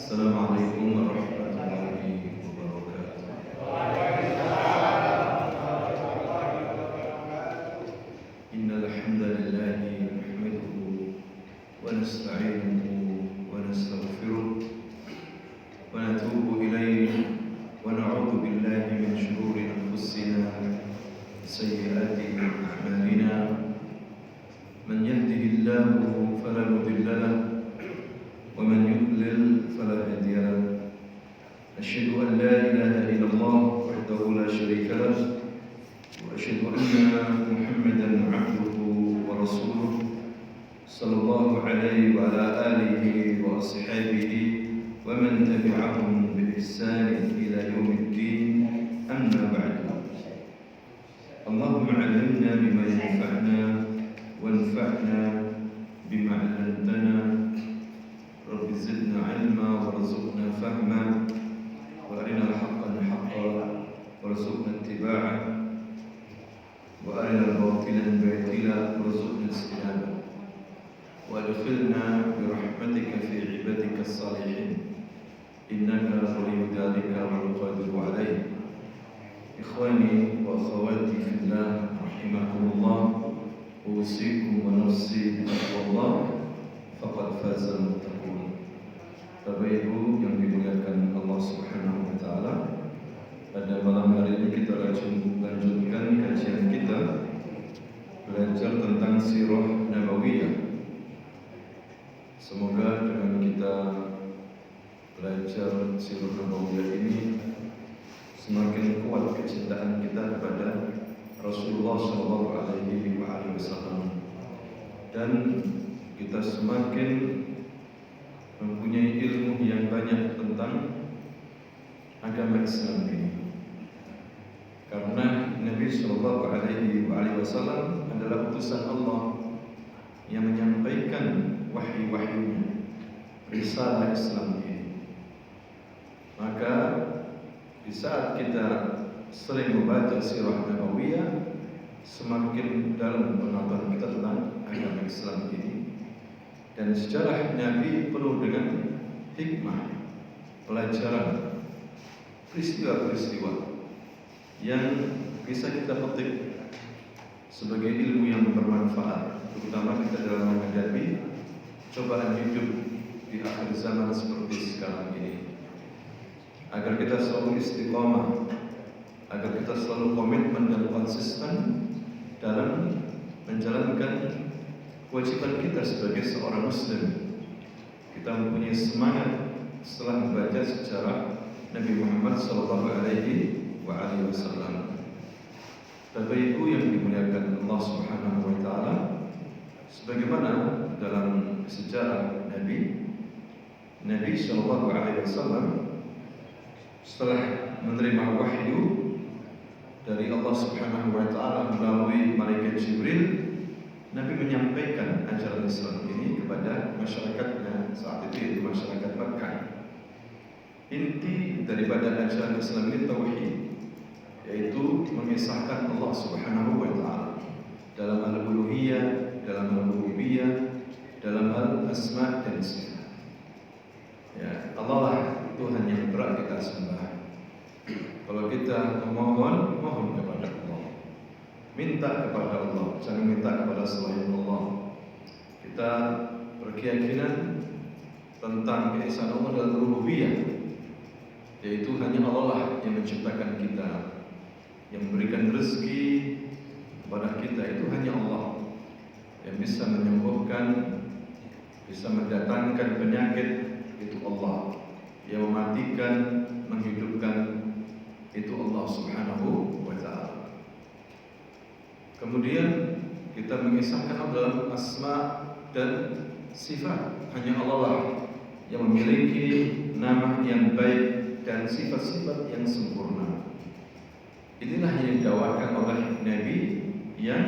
Assalamualaikum warahmatullahi wabarakatuh. Innal hamdalillah nahmaduhu wa nasta'inuhu wa nastaghfiruh wa natubu ilayhi wa na'udzu billahi min shururi anfusina wa sayyiati a'malina. Man yahdihillahu fala mudilla lahu ومن يضلل فلا هادي له. أشهد أن لا إله إلا الله وحده لا شريك له وأشهد أن محمدا عبده ورسوله صلى الله عليه وعلى آله وأصحابه ومن تبعهم بإحسان إلى يوم الدين. أما بعد، اللهم علمنا بما ينفعنا وانفعنا بما علمتنا. رب زدنا علما وارزقنا فهما وارنا الحق حقا وارزقنا اتباعه وارنا الباطل باطلا وارزقنا اجتنابه وادخلنا برحمتك في عبادك الصالحين انك ولي ذلك والقادر عليه. اخواني واخواتي في الله رحمكم الله، اوصيكم ونفسي بتقوى الله فقد فاز المتقون. Bapak Ibu yang dimuliakan Allah Subhanahu wa taala, pada malam hari ini kita lanjutkan kajian kita belajar tentang sirah nabawiyah. Semoga dengan kita belajar sirah nabawiyah ini semakin kuat kecintaan kita kepada Rasulullah SAW dan kita semakin mempunyai ilmu yang banyak tentang agama Islam ini. Karena Nabi Shallallahu Alaihi Wasallam adalah utusan Allah yang menyampaikan wahyu-wahyunya, risalah Islam ini. Maka di saat kita sering membaca sirah nabawiyah, semakin dalam pengetahuan kita tentang agama Islam ini. Dan sejarah Nabi penuh dengan hikmah, pelajaran, peristiwa-peristiwa yang bisa kita petik sebagai ilmu yang bermanfaat, terutama kita dalam menghadapi cobaan hidup di akhir zaman seperti sekarang ini. Agar kita selalu istiqamah, agar kita selalu komitmen dan konsisten dalam menjalankan kewajiban kita sebagai seorang Muslim. Kita mempunyai semangat setelah membaca sejarah Nabi Muhammad SAW. Bapak Ibu yang dimuliakan Allah Subhanahu wa taala, sebagaimana dalam sejarah Nabi SAW setelah menerima wahyu dari Allah Subhanahu wa taala melalui malaikat Jibril, Nabi menyampaikan ajaran Islam ini kepada masyarakatnya saat itu, yaitu masyarakat Makkah. Inti daripada ajaran Islam ini tauhid, yaitu mengisahkan Allah Subhanahu wa taala dalam hal uluhiyah, dalam hal rububiyah, dalam hal asma dan sifat. Ya, Allah lah Tuhan yang berhak kita sembah. Kalau kita memohon, mohon kepada Allah. Minta kepada Allah, jangan minta kepada selain Allah. Kita berkeyakinan tentang keesaan Allah dalam rububiyah, yaitu hanya Allah lah yang menciptakan kita, yang memberikan rezeki kepada kita. Itu hanya Allah yang bisa menyembuhkan, bisa mendatangkan penyakit. Itu Allah yang mematikan, menghidupkan. Itu Allah Subhanahu wa ta'ala. Kemudian kita mengisahkan Allah dalam asma dan sifat. Hanya Allah lah yang memiliki nama yang baik dan sifat-sifat yang sempurna. Inilah yang didakwakan oleh Nabi yang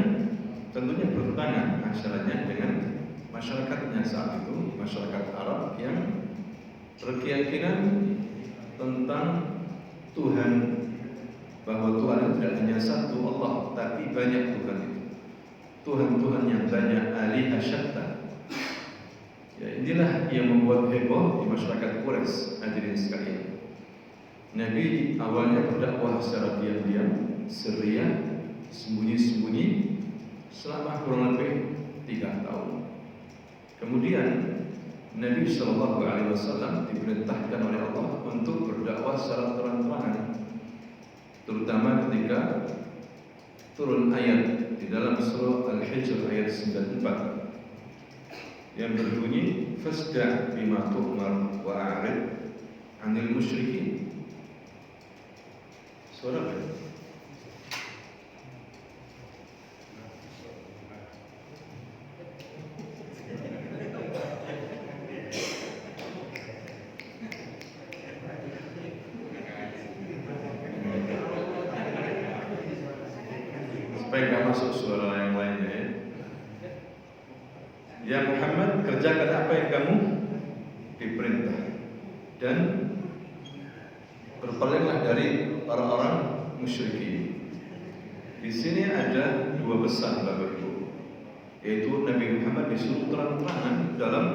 tentunya bertentangan ajarannya dengan masyarakatnya saat itu, masyarakat Arab yang berkeyakinan tentang Tuhan, bahwa Tuhan itu tidak hanya satu Allah, tapi banyak Tuhan itu. Tuhan-Tuhan yang banyak, alihah syatta. Ya, inilah yang membuat heboh di masyarakat Quraisy, hadirin sekalian. Nabi awalnya berdakwah secara diam-diam, ceria, sembunyi-sembunyi selama kurang lebih 3 tahun. Kemudian Nabi Shallallahu Alaihi Wasallam diperintahkan oleh Allah untuk berdakwah secara terang-terangan, terutama ketika turun ayat di dalam surah Al-Hijr ayat 94 yang berbunyi fasda' bima tu'mar wa a'rid 'anil musyrikin. Suara apa? Supaya nggak masuk suara yang lainnya ya. Ya Muhammad, kerjakan apa yang kamu diperintah dan berpalinglah dari orang-orang musyrikin. Di sini ada 2 pesan Bapak Ibu, yaitu Nabi Muhammad disuruh terang-terangan dalam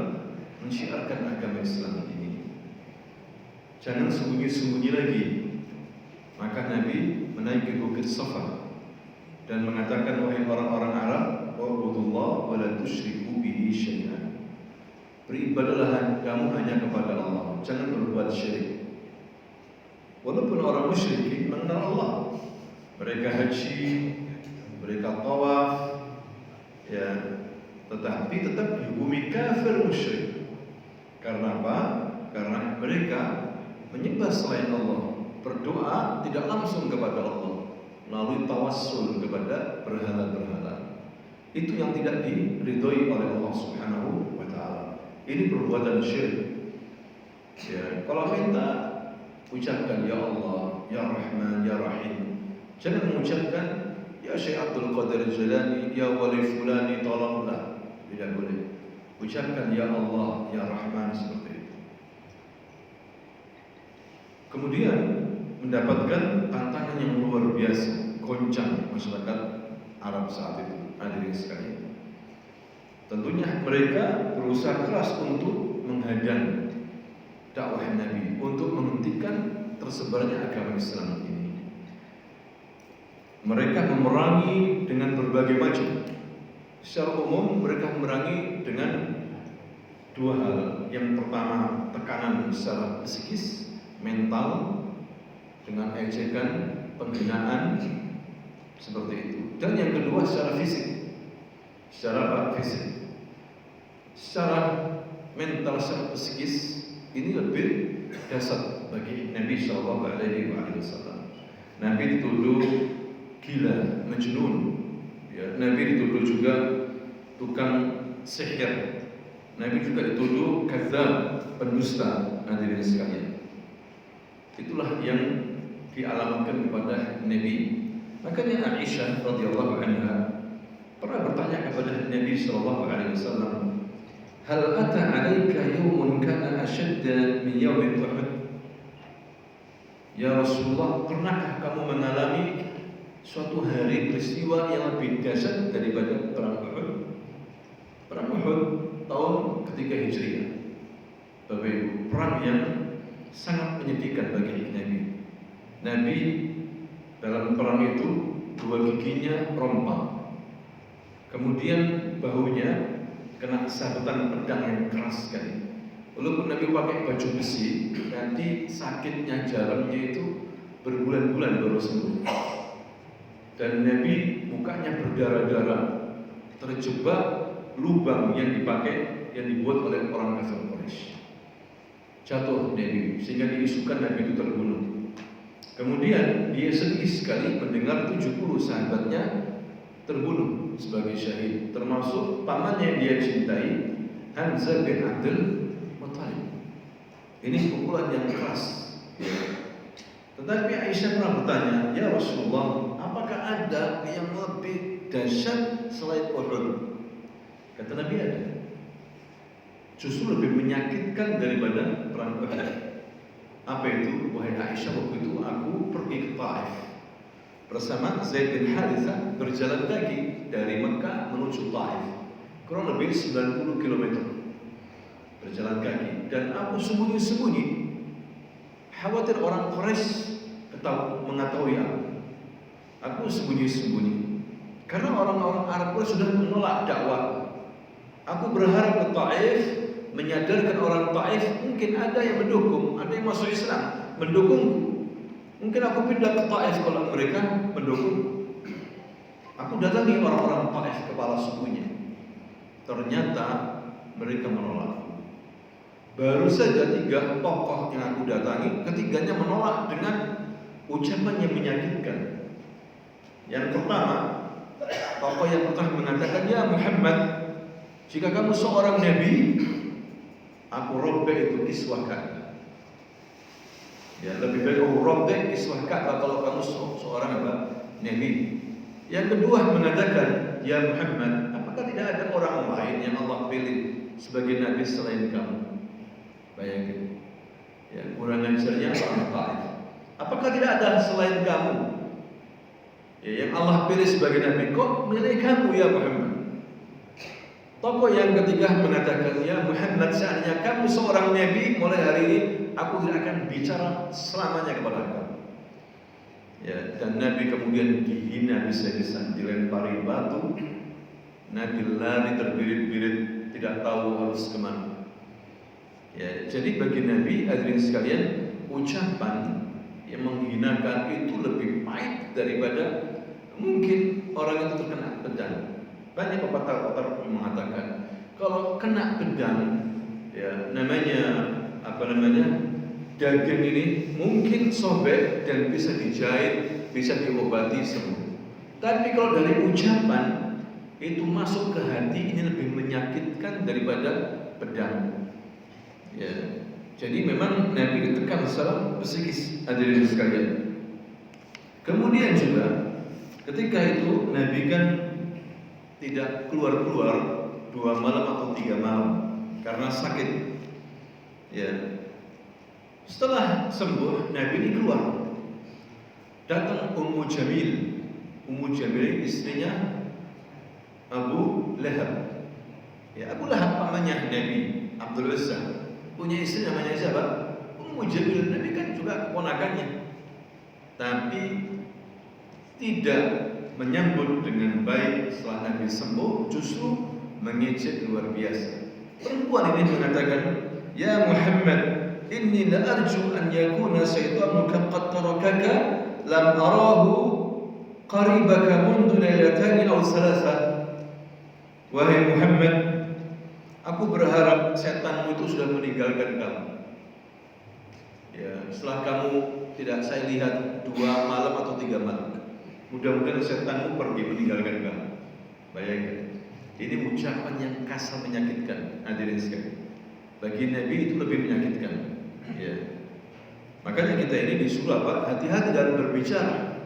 mensyiarkan agama Islam ini. Jangan sembunyi-sembunyi lagi. Maka Nabi menaiki bukit Safa dan mengatakan, wahai orang-orang Arab, wa'budullah wa la tusyriku bihi syai'an. Beribadahlah kamu hanya kepada Allah, jangan berbuat syirik. Walaupun orang musyrikin mengenal Allah, mereka haji, mereka tawaf, ya, tetapi tetap dihukumi kafir musyrik. Karena apa? Karena mereka menyembah selain Allah, berdoa tidak langsung kepada Allah, melalui tawassul kepada berhala-berhala. Itu yang tidak diridhoi oleh Allah Subhanahu wa taala. Ini perbuatan syirik. Ya, kalau minta ucapkan ya Allah, ya Rahman, ya Rahim. Jangan mengucapkan ya Syekh Abdul Qadir Jalani, ya Wali Fulani, tolonglah. Tidak boleh. Ucapkan ya Allah, ya Rahman, seperti itu. Kemudian mendapatkan tantangan yang luar biasa, goncang masyarakat Arab saat itu, hadirin sekalian. Tentunya mereka berusaha keras untuk menghadang dakwah Nabi, untuk menghentikan tersebarnya agama Islam ini. Mereka memerangi dengan berbagai macam. Secara umum mereka memerangi dengan 2 hal. Yang pertama, tekanan secara psikis, mental, dengan ejekan, penghinaan, seperti itu. Dan yang kedua secara fisik. Secara apa? Fisik. Secara mental, secara psikis, ini lebih dasar bagi Nabi Shallallahu Alaihi Wasallam. Nabi dituduh gila, majnun. Ya, Nabi dituduh juga tukang sihir. Nabi juga dituduh kadzdzab, pendusta, hadirin sekalian. Itulah yang dialamatkan kepada Nabi. Makanya Aisyah radhiyallahu anha pernah bertanya kepada Nabi sallallahu alaihi wasallam, "Hal ata 'alaika yawmun kana ashadda min yawmi Uhud?" Ya Rasulullah, pernahkah kamu mengalami suatu hari peristiwa yang lebih dahsyat daripada perang Uhud? Perang Uhud tahun ketiga Hijriah. Bapak Ibu, perang yang sangat menyedihkan bagi Nabi. Nabi dalam perang itu 2 giginya rompang. Kemudian bahunya kena sabetan pedang yang keras sekali. Walaupun Nabi pakai baju besi, nanti sakitnya jaramnya itu berbulan-bulan baru sembuh. Dan Nabi mukanya berdarah-darah, terjebak lubang yang dibuat oleh orang kafir Quraisy. Jatuh Nabi, sehingga diisukan Nabi itu terbunuh. Kemudian dia sedih sekali mendengar 70 sahabatnya terbunuh sebagai syahid, termasuk pamannya yang dia cintai, Hamzah bin Abdul Muthalib. Ini pukulan yang keras. Tetapi Aisyah pernah bertanya, ya Rasulullah, apakah ada yang lebih dahsyat selain Uhud? Kata Nabi, ada. Justru lebih menyakitkan daripada perang Uhud. Apa itu? Wahai Aisyah, waktu itu aku pergi ke Taif bersama Zaid bin Harithah, berjalan kaki dari Mekah menuju Taif, kurang lebih 90 km. berjalan kaki, dan aku sembunyi-sembunyi, khawatir orang Quraisy mengetahui aku. Aku sembunyi-sembunyi karena orang-orang Arab Quraisy sudah menolak dakwah. Aku berharap ke Taif, menyadarkan orang Taif, mungkin ada yang mendukung, ada yang masuk Islam, mendukungku. Mungkin aku pindah ke Taif kalau mereka mendukung. Aku datangi orang-orang Taif, kepala sukunya. Ternyata mereka menolak. Baru saja 3 tokoh yang aku datangi, ketiganya menolak dengan ucapan yang menyakitkan. Yang pertama, tokoh yang pertama mengatakan, "Ya Muhammad, jika kamu seorang nabi, aku robek itu kiswah Ka'bah." Ya, lebih baik aku robek kiswah Ka'bah kalau kamu seorang apa? Nabi. Yang kedua mengatakan, "Ya Muhammad, apakah tidak ada orang lain yang Allah pilih sebagai nabi selain kamu?" Bayangkan, ya, kurang ajarnya orang Taif. Apakah tidak ada selain kamu, ya, yang Allah pilih sebagai nabi? Kok milih kamu ya Muhammad? Tokoh yang ketiga mengatakan, "Ya Muhammad, seandainya kamu seorang nabi, mulai hari ini aku tidak akan bicara selamanya kepada kamu." Ya, dan Nabi kemudian dihina bisa-bisa, dilempari batu. Nabi lari terbirit-birit, tidak tahu harus kemana. Ya, jadi bagi Nabi, hadirin sekalian, ucapan yang menghinakan itu lebih pahit daripada mungkin orang itu terkena pedang. Banyak pepatah-pepatah yang mengatakan kalau kena pedang, ya namanya daging ini mungkin sobek dan bisa dijahit, bisa diobati sembuh. Tapi kalau dari ucapan itu masuk ke hati, ini lebih menyakitkan daripada pedang. Ya, jadi memang Nabi ditekan secara psikis, hadirin sekalian. Kemudian juga ketika itu Nabi kan tidak keluar 2 malam atau 3 malam karena sakit. Ya, setelah sembuh Nabi ini keluar. Datang Ummu Jamil. Ummu Jamil istrinya Abu Lahab. Ya, Abu Lahab pamannya Nabi, Abdul Uzza. Punya istri namanya siapa? Ummu Jamil. Nabi kan juga keponakannya. Tapi tidak menyambut dengan baik setelah Nabi sembuh, justru mengejek luar biasa. Perempuan ini mengatakan, "Ya Muhammad, inni la arju an yakuna syaitanuka qad tarakaka lam arahu qaribaka mundu lailatani aw salasa." Wahai Muhammad, aku berharap setanmu itu sudah meninggalkan kamu. Ya, setelah kamu tidak saya lihat 2 malam atau 3 malam. Mudah-mudahan setanmu pergi meninggalkan kamu. Bayangkan, ini ucapan yang kasar menyakitkan, hadirin sekalian. Bagi Nabi itu lebih menyakitkan. Ya. Makanya kita ini disuruh apa? Hati-hati dalam berbicara.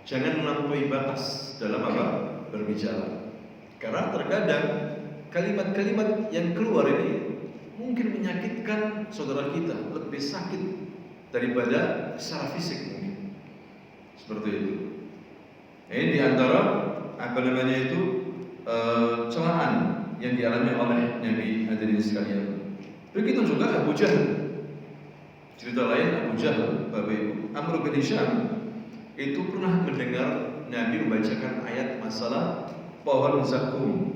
Jangan melampaui batas dalam apa? Berbicara. Karena terkadang kalimat-kalimat yang keluar ini mungkin menyakitkan saudara kita, lebih sakit daripada secara fisik mungkin. Seperti itu. Ini diantara celaan yang dialami oleh Nabi, hadirin sekalian. Begitu juga Abu Jahal. Cerita lain, Abu Jahal, Bapak Ibu, Amr bin Hisham itu pernah mendengar Nabi membacakan ayat masalah pohon zakum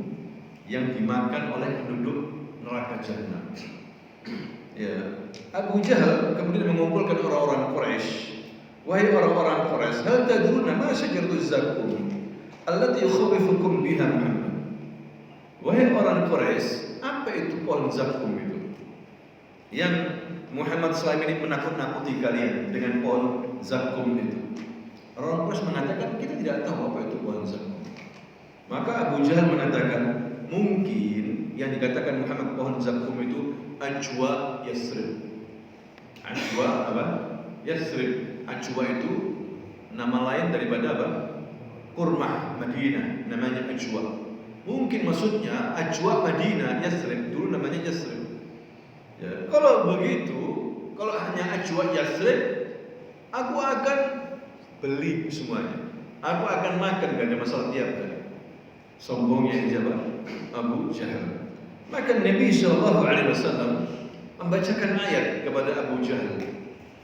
yang dimakan oleh penduduk neraka Jahannam. Ya, Abu Jahal kemudian mengumpulkan orang-orang Quraisy. Wahai orang-orang Quraisy, hal tadruna ma syajaratuz zakum allati yukhawifukum biha Muhammad? Wahai orang Quraisy, apa itu pohon zakum itu yang Muhammad selama ini menakut-nakuti kalian dengan pohon zakum itu? Orang Quraisy mengatakan, kita tidak tahu apa itu pohon zakum. Maka Abu Jahal mengatakan, mungkin yang dikatakan Muhammad pohon zakum itu Ajwa Yasrib. Ajwa apa? Yasrib. Ajwa itu nama lain daripada apa? Kurma Madinah, namanya Ajwa. Mungkin maksudnya Ajwa Madinah, Yasrib, dulu namanya Yasrib. Ya, kalau begitu, kalau hanya Ajwa Yasrib, aku akan beli semuanya. Aku akan makan, gak ada masalah tiap hari. Sombongnya siapa? Abu Jahal. Maka Nabi SAW membacakan ayat kepada Abu Jahal.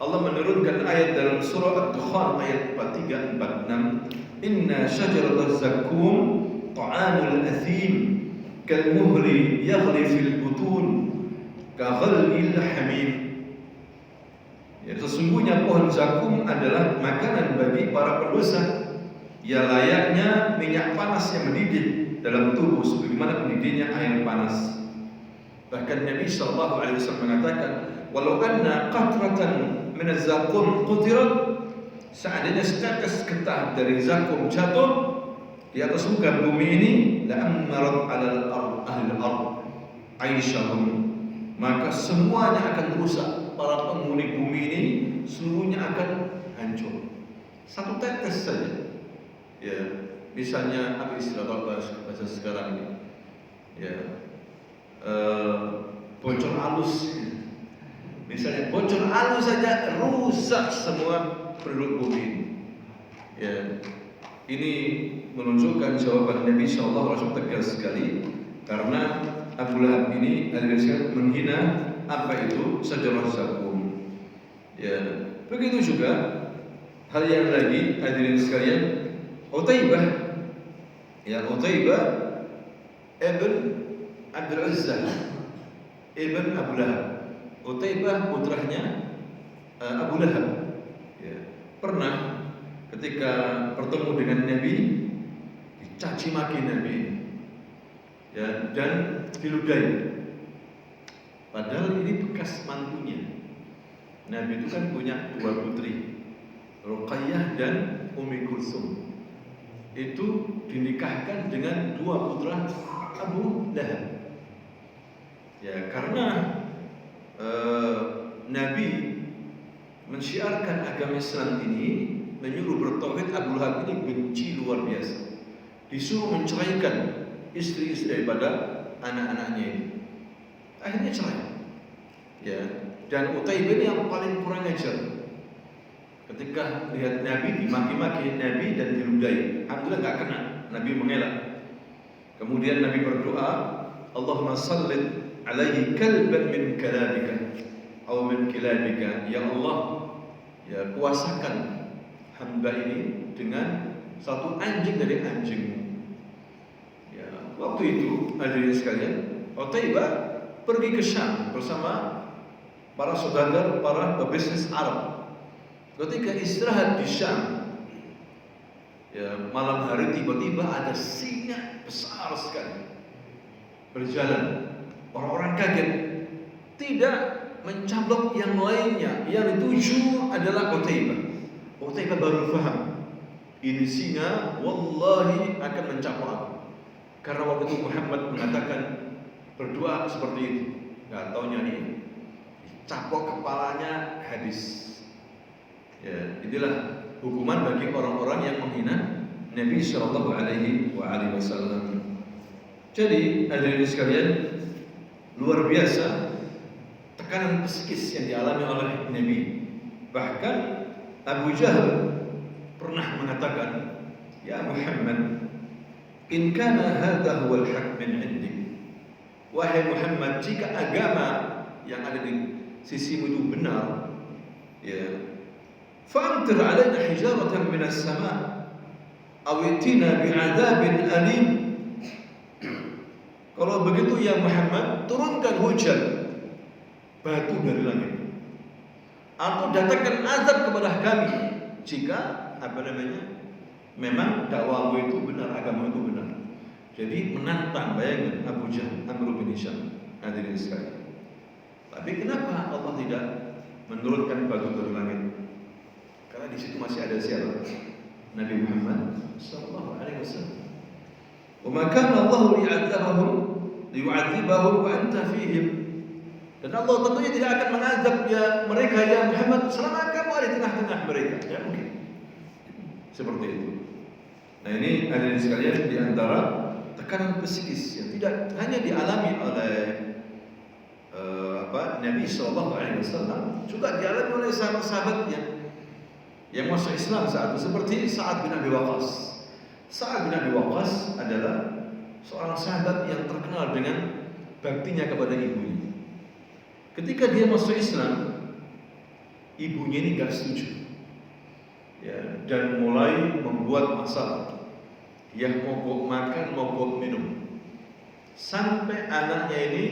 Allah menurunkan ayat dalam surah Ad-Dukhan ayat 43, 46. Inna syajaratal zakum ta'amul athim kalmuhli yaghli fil butun kaghalil hamim. Ya, sesungguhnya pohon zakum adalah makanan bagi para pendosa. Ya layaknya minyak panas yang mendidih dalam tubuh sebagaimana mendidihnya air panas. Bahkan Nabi SAW mengatakan, walau anna qatratan min az-zakum qutirat, seandainya setetes getah dari zakum jatuh di atas muka bumi ini, la ammarat 'alal ahli al-ard aishahum, maka semuanya akan rusak. Para penghuni bumi ini seluruhnya akan hancur. Satu tetes saja. Ya, misalnya apa istilah bahasa sekarang ini? Ya, bocor halus. Misalnya bocor halus saja rusak semua penduduk bumi ini. Ya, ini menunjukkan jawaban Nabi SAW tegas sekali, karena Abu Lahab ini menghina apa itu syajarah zakum. Ya, begitu juga hal yang lagi hadirin sekalian, Utaibah, ya Utaibah ibn Abdul Uzza ibn Abu Lahab. Utaibah putranya Abu Lahab. Ya, pernah ketika bertemu dengan Nabi dicaci maki Nabi, ya, dan diludahi. Padahal ini bekas mantunya. Nabi itu kan punya dua putri, Ruqayyah dan Ummi Kulsum. Itu dinikahkan dengan dua putra Abu Lahab. Ya, karena Nabi mensyiarkan agama Islam ini, menyuruh bertauhid, Abu Lahab ini benci luar biasa. Disuruh menceraikan istri-istri daripada anak-anaknya ini. Akhirnya cerai. Ya, dan Utaibah ini yang paling kurang ajar. Ketika lihat Nabi dimaki-maki Nabi dan diludahi, alhamdulillah enggak kena. Nabi mengelak. Kemudian Nabi berdoa, Allahumma sallit alaihi kalban min kalabika atau min kilabika. Ya Allah, ya kuasakan hamba ini dengan satu anjing dari anjingmu. Ya, waktu itu hadirin sekalian, Utaibah pergi ke Syam bersama para saudagar, para pebisnis Arab. Ketika istirahat di Syam, ya, malam hari tiba-tiba ada singa besar sekali berjalan. Orang-orang kaget, tidak mencaplok yang lainnya. Yang dituju adalah Utaibah. Utaibah baru paham, ini singa wallahi akan mencaplok aku. Karena waktu itu Muhammad mengatakan berdoa seperti itu. Gak taunya nih, caplok kepalanya habis. Ya, inilah hukuman bagi orang-orang yang menghina Nabi Shallallahu Alaihi Wasallam. Jadi hadirin sekalian, luar biasa tekanan psikis yang dialami oleh Nabi. Bahkan Abu Jahal pernah mengatakan, ya Muhammad, in kana hadha huwal haq min indik. Wahai Muhammad, jika agama yang ada di sisimu itu benar, ya, fa'amtir alaina hijaratan minas sama' aw itina bi'adzabin alim. Kalau begitu ya Muhammad, turunkan hujan batu dari langit, atau datangkan azab kepada kami jika memang dakwamu itu benar, agama itu benar. Jadi menantang, bayangkan Abu Jahal, Amr bin Hisham, hadirin sekalian. Tapi kenapa Allah tidak menurunkan batu dari langit? Karena di situ masih ada siapa? Nabi Muhammad sallallahu alaihi wasallam. Wa ma kana Allah liyu'adzibahum wa anta fihim. Dan Allah tentunya tidak akan mengazab mereka ya Muhammad selama kamu ada di tengah-tengah mereka. Ya mungkin. Seperti itu. Nah, ini hadirin sekalian di antara tekanan psikis yang tidak hanya dialami oleh Nabi Sallallahu Alaihi Wasallam, juga dialami oleh sahabat-sahabatnya yang masuk Islam saat itu, seperti Sa'ad bin Abi Waqqas. Sa'ad bin Abi Waqqas adalah seorang sahabat yang terkenal dengan baktinya kepada ibunya. Ketika dia masuk Islam, ibunya ini gak setuju, ya, dan mulai membuat masalah. Dia mogok makan, mogok minum, sampai anaknya ini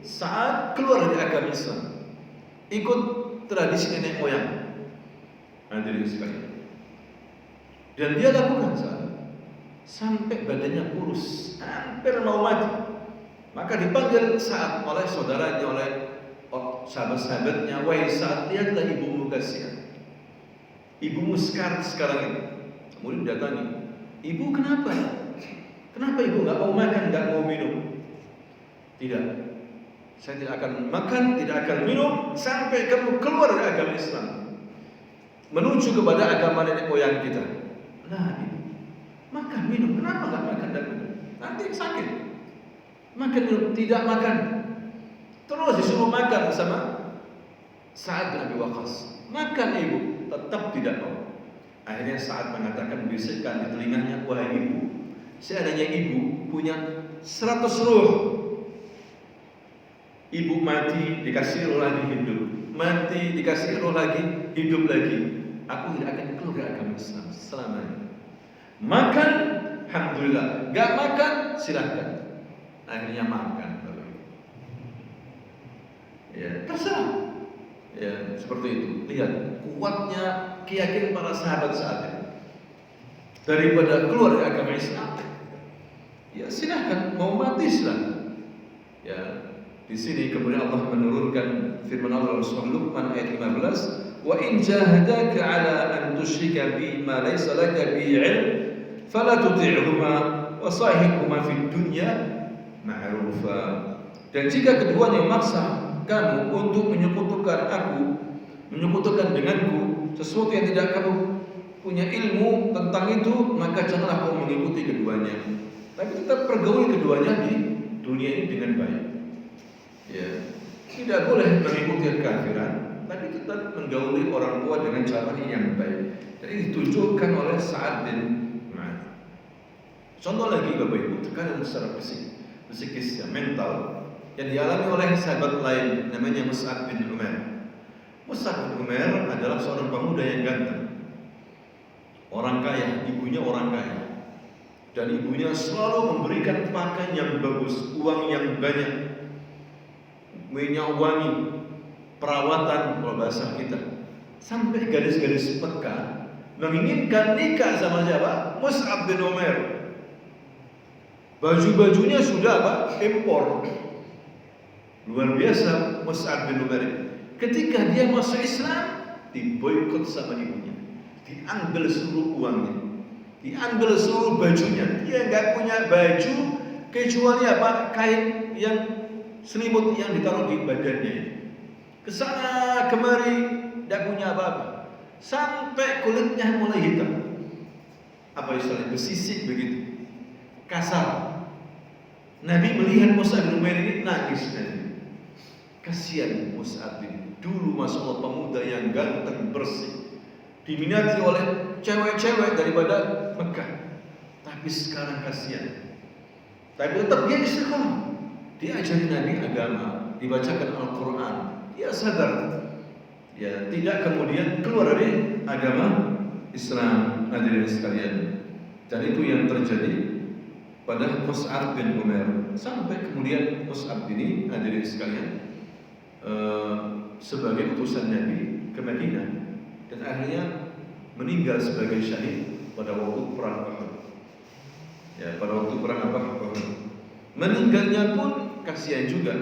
saat keluar dari agama Islam ikut tradisi nenek moyang. Hadirin sekalian, dan dia lakukan sampai badannya kurus, hampir mau mati. Maka dipanggil Sa'ad oleh saudaranya, oleh sahabat-sahabatnya, wahai Sa'ad, lihatlah ibumu kasihan, ibumu sekarang ini. Kemudian datangi, ibu kenapa? Kenapa ibu nggak mau makan, nggak mau minum? Tidak, saya tidak akan makan, tidak akan minum sampai kamu keluar dari agama Islam, menuju kepada agama nenek moyang kita. Nah, ibu, makan minum, kenapa nggak makan dan minum? Nanti sakit. Makan minum, tidak makan. Terus disuruh makan sama Sa'ad bin Abi Waqqas. Makan ibu, tetap tidak mau. Akhirnya Sa'ad mengatakan, bisikkan di telinganya, wahai ibu, seandainya ibu punya 100 ruh, ibu mati dikasih ruh lagi hidup, mati dikasih ruh lagi hidup lagi, aku tidak akan keluar dari agama Islam selamanya. Makan, alhamdulillah. Gak makan, silahkan. Akhirnya makan. Ya, terserah. Ya, seperti itu. Lihat kuatnya keyakinan para sahabat saat itu. Daripada keluar dari agama Islam, ya silahkan, mau mati silahkan. Ya, di sini kemudian Allah menurunkan firman Allah dalam surah Luqman ayat 15, wa in jahadaka ala an tusyrika bi ma laysa laka bi 'ilm fala tuti'huma wa sahibhuma fid dunya ma'rufa. Dan jika keduanya memaksa kamu untuk menyekutukan denganku sesuatu yang tidak kamu punya ilmu tentang itu, maka janganlah kamu mengikuti keduanya. Tapi tetap pergauli keduanya di dunia ini dengan baik. Ya, tidak boleh mengikuti kekafiran, tapi tetap menggauli orang tua dengan cara yang baik. Jadi ditunjukkan oleh Sa'ad bin Mu'adz. Contoh lagi Bapak Ibu, tekanan secara psikis, mental yang dialami oleh sahabat lain namanya Mus'ab bin Umair. Mus'ab bin Umair adalah seorang pemuda yang ganteng, orang kaya, ibunya orang kaya, dan ibunya selalu memberikan pakaian yang bagus, uang yang banyak, minyak wangi, perawatan kalau bahasa kita, sampai gadis-gadis Mekah menginginkan nikah sama siapa? Mus'ab bin Umair. Baju-bajunya sudah impor. Luar biasa Mus'ab bin Umair. Ketika dia masuk Islam, diboikot sama ibunya, diambil seluruh uangnya, diambil seluruh bajunya. Dia nggak punya baju kecuali kain yang selimut yang ditaruh di badannya. Kesana kemari, tidak punya apa-apa, sampai kulitnya mulai hitam. Apa istilahnya, bersisik begitu, kasar. Nabi melihat Mus'ab bin Umair ini nangis. Kasihan Mus'ab bin, dulu masya Allah pemuda yang ganteng bersih, diminati oleh cewek-cewek daripada Mekah, tapi sekarang kasihan. Tapi tetap dia istiqamah, diajari Nabi agama, dibacakan Al-Quran, dia sadar, ya tidak kemudian keluar dari agama Islam. Hadirin sekalian, dan itu yang terjadi pada Mus'ab bin Umair, sampai kemudian Mus'ab ini, hadirin sekalian, sebagai utusan Nabi ke Madinah, dan akhirnya meninggal sebagai syahid pada waktu perang Uhud. Ya, pada waktu perang Uhud. Meninggalnya pun kasihan juga.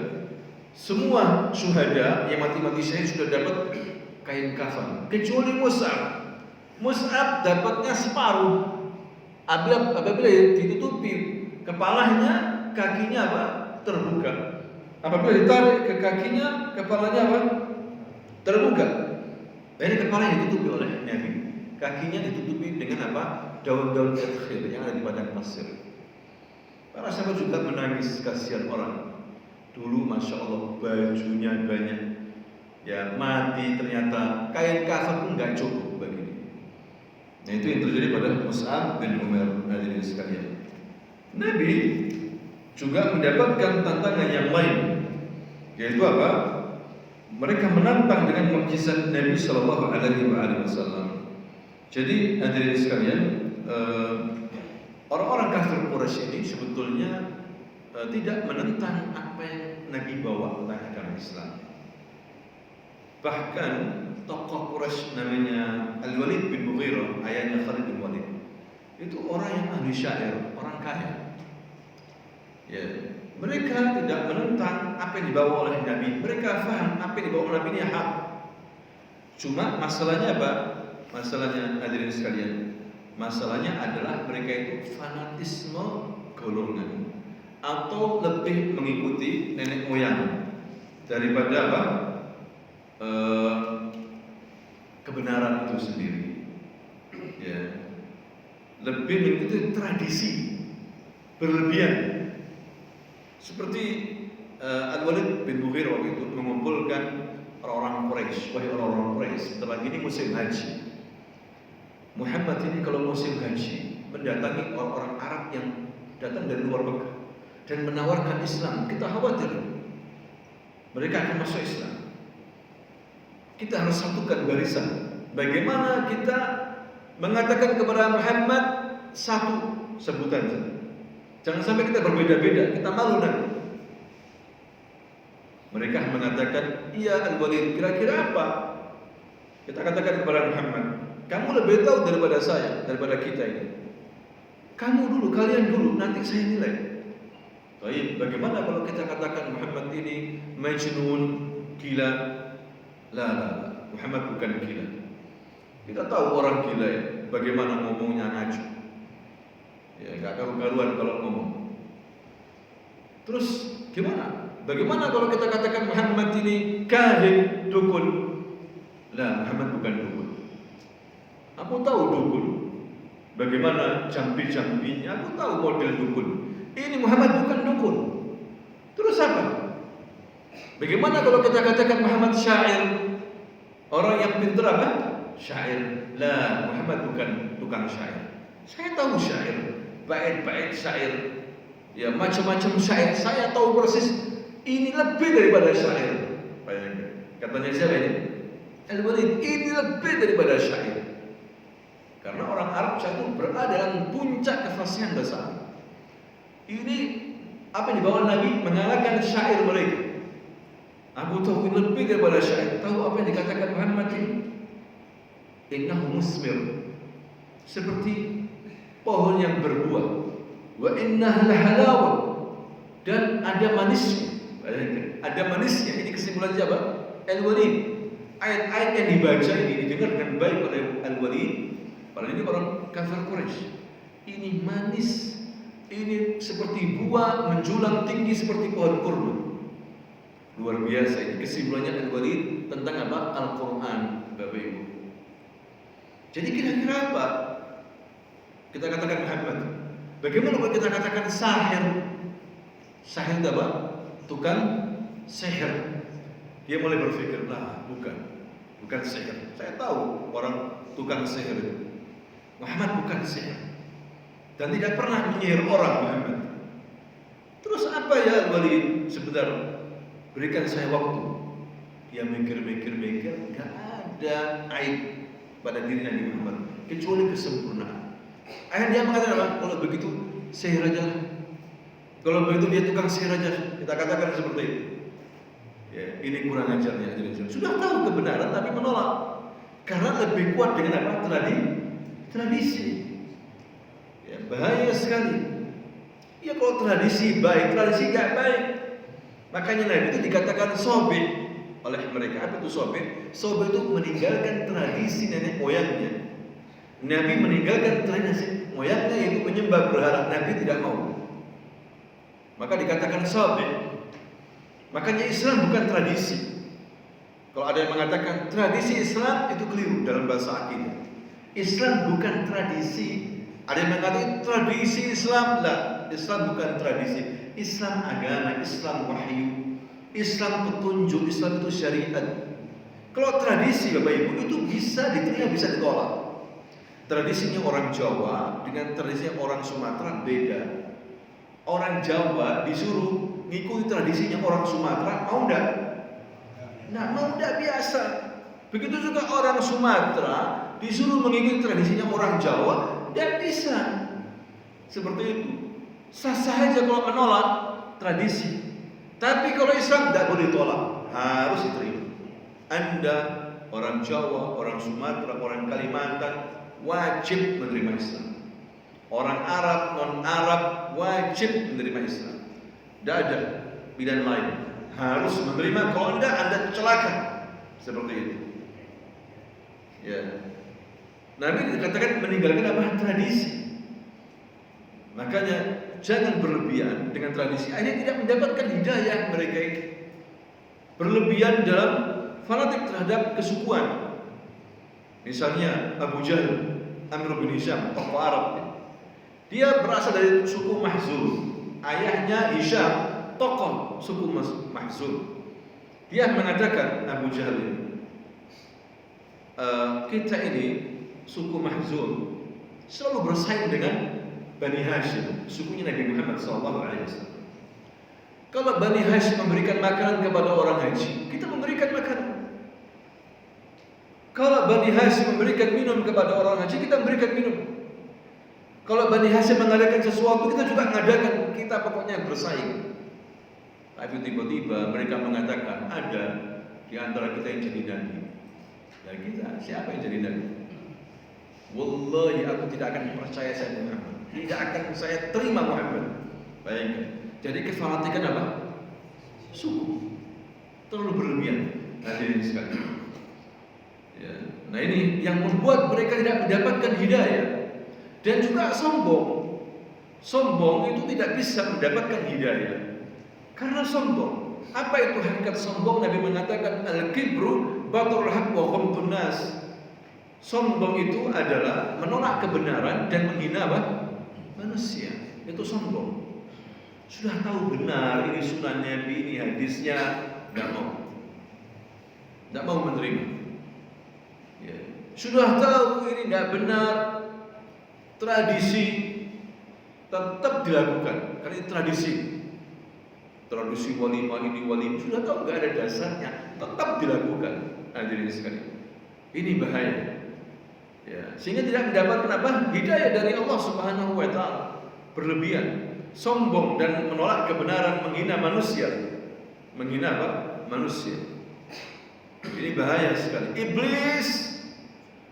Semua syuhada yang mati-mati syahid sudah dapat kain kafan, kecuali Mus'ab. Mus'ab dapatnya separuh. Apabila ditutupi kepalanya, kakinya terbuka. Apabila ditarik ke kakinya, kepalanya terbuka. Jadi kepalanya ditutupi oleh Nabi, kakinya ditutupi dengan daun-daun edkhir yang ada di padang pasir. Para sahabat juga menangis, kasihan orang. Dulu masya Allah bajunya banyak, ya mati ternyata kain kafan pun nggak cukup bagi dia. Nah, itu yang terjadi pada Mus'ab bin Umair. Hadirin sekalian, Nabi juga mendapatkan tantangan yang lain, yaitu apa? Mereka menantang dengan mukjizat Nabi Shallallahu Alaihi Wasallam. Jadi hadirin sekalian, orang-orang kafir Quraisy ini sebetulnya tidak menentang apa yang Nabi bawa tentang agama Islam. Bahkan tokoh Quraisy namanya Al-Walid bin Mughirah, ayahnya Khalid bin Walid, itu orang yang ahli syair, orang kaya. Ya, mereka tidak menentang apa yang dibawa oleh Nabi. Mereka faham apa yang dibawa oleh Nabi ini hak. Cuma masalahnya apa? Masalahnya hadirin sekalian, masalahnya adalah mereka itu fanatisme golongan atau lebih mengikuti nenek moyang daripada apa? Kebenaran itu sendiri. Ya. Lebih mengikuti tradisi berlebihan. Seperti Al-Walid bin Mughirah waktu itu mengumpulkan orang-orang Quraisy. Wahai orang-orang Quraisy, sebentar lagi ini musim haji. Muhammad ini kalau musim haji mendatangi orang-orang Arab yang datang dari luar Mekah dan menawarkan Islam. Kita khawatir mereka akan masuk Islam. Kita harus satukan barisan. Bagaimana kita mengatakan kepada Muhammad satu sebutan saja. Jangan sampai kita berbeda-beda, kita malu nanti. Mereka mengatakan, iya Al-Walid, kira-kira apa? Kita katakan kepada Muhammad, kamu lebih tahu daripada saya, daripada kita ini. Kamu dulu, kalian dulu, nanti saya nilai. Baik, bagaimana kalau kita katakan Muhammad ini majnun, gila? La, Muhammad bukan gila. Kita tahu orang gila ya, bagaimana ngomongnya ngaco. Ya, gak karu-karuan kalau ngomong. Terus gimana? Bagaimana kalau kita katakan Muhammad ini kahin, dukun? Lah, Muhammad bukan dukun. Aku tahu dukun. Bagaimana jambi-jambinya? Aku tahu model dukun. Ini Muhammad bukan dukun. Terus apa? Bagaimana kalau kita katakan Muhammad syair? Orang yang pintar apa? Syair. Lah, Muhammad bukan tukang syair. Saya tahu syair. Bait-bait syair, ya macam-macam syair. Saya tahu persis. Ini lebih daripada syair. Katanya siapa ini? Al-Walid. Ini lebih daripada syair. Karena orang Arab saat itu berada dalam puncak kefasihan bahasa Arab. Ini apa yang dibawa Nabi mengalahkan syair mereka. Aku tahu ini lebih daripada syair. Tahu apa yang dikatakan Muhammad ini? Innahu musmir, seperti pohon yang berbuah. Wa innahu lahalawa, dan ada manisnya. Ada manisnya. Ini kesimpulan siapa? Al-Walid. Ayat-ayat yang dibaca ini didengar dengan baik oleh Al-Walid. Padahal ini orang kafir Quraisy. Ini manis. Ini seperti buah menjulang tinggi seperti pohon kurma. Luar biasa. Ini kesimpulannya Al-Walid tentang apa? Al-Quran, Bapak Ibu. Jadi kira-kira apa? Kita katakan Muhammad. Bagaimana kalau kita katakan sahir? Sahir itu apa? Tukang sihir. Dia mulai berpikir, lah bukan sihir. Saya tahu orang tukang sihir itu. Muhammad bukan sihir dan tidak pernah menyihir orang Muhammad. Terus apa ya Al-Walid? Sebentar, berikan saya waktu. Dia mikir, nggak ada aib pada diri Nabi Muhammad kecuali kesempurnaan. Akhirnya dia mengatakan apa? Kalau begitu sihir aja lah. Kalau begitu dia tukang sihir aja. Kita katakan seperti itu. Ya, ini kurang ajarnya. Sudah tahu kebenaran tapi menolak. Karena lebih kuat dengan apa? Tradisi. Ya, bahaya sekali. Ya kalau tradisi baik, tradisi gak baik. Makanya Nabi itu dikatakan sobek oleh mereka. Apa itu sobek? Sobek itu meninggalkan tradisi nenek moyangnya. Nabi meninggalkan tradisi moyangnya, yaitu menyembah berhala. Nabi tidak mau. Maka dikatakan sobek. Makanya Islam bukan tradisi. Kalau ada yang mengatakan tradisi Islam, itu keliru dalam bahasa akidah. Islam bukan tradisi. Ada yang mengatakan tradisi Islam, lah. Islam bukan tradisi. Islam agama, Islam wahyu, Islam petunjuk, Islam itu syariat. Kalau tradisi Bapak Ibu itu bisa diterima, bisa ditolak. Tradisinya orang Jawa dengan tradisinya orang Sumatera beda. Orang Jawa disuruh ngikuti tradisinya orang Sumatera, mau enggak? Nah, mau enggak, biasa. Begitu juga orang Sumatera disuruh mengikuti tradisinya orang Jawa, enggak bisa. Seperti itu. Sah-sah aja kalau menolak tradisi. Tapi kalau Islam tidak boleh tolak, harus diterima. Anda orang Jawa, orang Sumatera, orang Kalimantan wajib menerima Islam. Orang Arab, non-Arab wajib menerima Islam. Tidak ada pilihan lain. Harus menerima. Kalau tidak, Anda celaka. Seperti itu. Ya. Nabi dikatakan meninggalkan apa? Tradisi. Makanya jangan berlebihan dengan tradisi. Akhirnya tidak mendapatkan hidayah mereka itu. Berlebihan dalam fanatik terhadap kesukuan. Misalnya Abu Jahal, Amr bin Hisham, tokoh Arab. Dia berasal dari suku Mahzul. Ayahnya Hisham, tokoh suku Mahzul. Dia mengatakan, Abu Jahal ini, kita ini suku Mahzul selalu bersaing dengan Bani Hashim, sukunya Nabi Muhammad SAW. Kalau Bani Hashim memberikan makanan kepada orang haji, kita memberikan makanan. Kalau Bani Hashim memberikan minum kepada orang haji, kita memberikan minum. Kalau Bani Hashim mengadakan sesuatu, kita juga mengadakan. Kita pokoknya bersaing. Tapi tiba-tiba mereka mengatakan, ada di antara kita yang jadi nabi. Dan kita, siapa yang jadi nabi? Wallahi, aku tidak akan percaya saya Muhammad. Tidak akan saya terima Muhammad. Bayangkan. Jadi kefanatikan apa? Suku. Terlalu berlebihan. Hadirin sekalian. Ya. Nah ini yang membuat mereka tidak mendapatkan hidayah. Dan juga sombong. Sombong itu tidak bisa mendapatkan hidayah. Karena sombong. Apa itu hakikat sombong? Nabi mengatakan al-kibru batrul haq wa ghamtun nas. Sombong itu adalah menolak kebenaran dan menghina apa? Manusia. Itu sombong. Sudah tahu benar ini sunnah Nabi, ini hadisnya, tidak mau menerima. Ya. Sudah tahu ini tidak benar, tradisi tetap dilakukan. Karena ini tradisi walimah ini walimah, sudah tahu nggak ada dasarnya, tetap dilakukan. Hadirin sekalian, ini bahaya. Ya, sehingga tidak mendapatkan apa? Hidayah dari Allah Subhanahu wa taala. Berlebihan, sombong dan menolak kebenaran, menghina manusia. Menghina apa? Manusia. Ini bahaya sekali. Iblis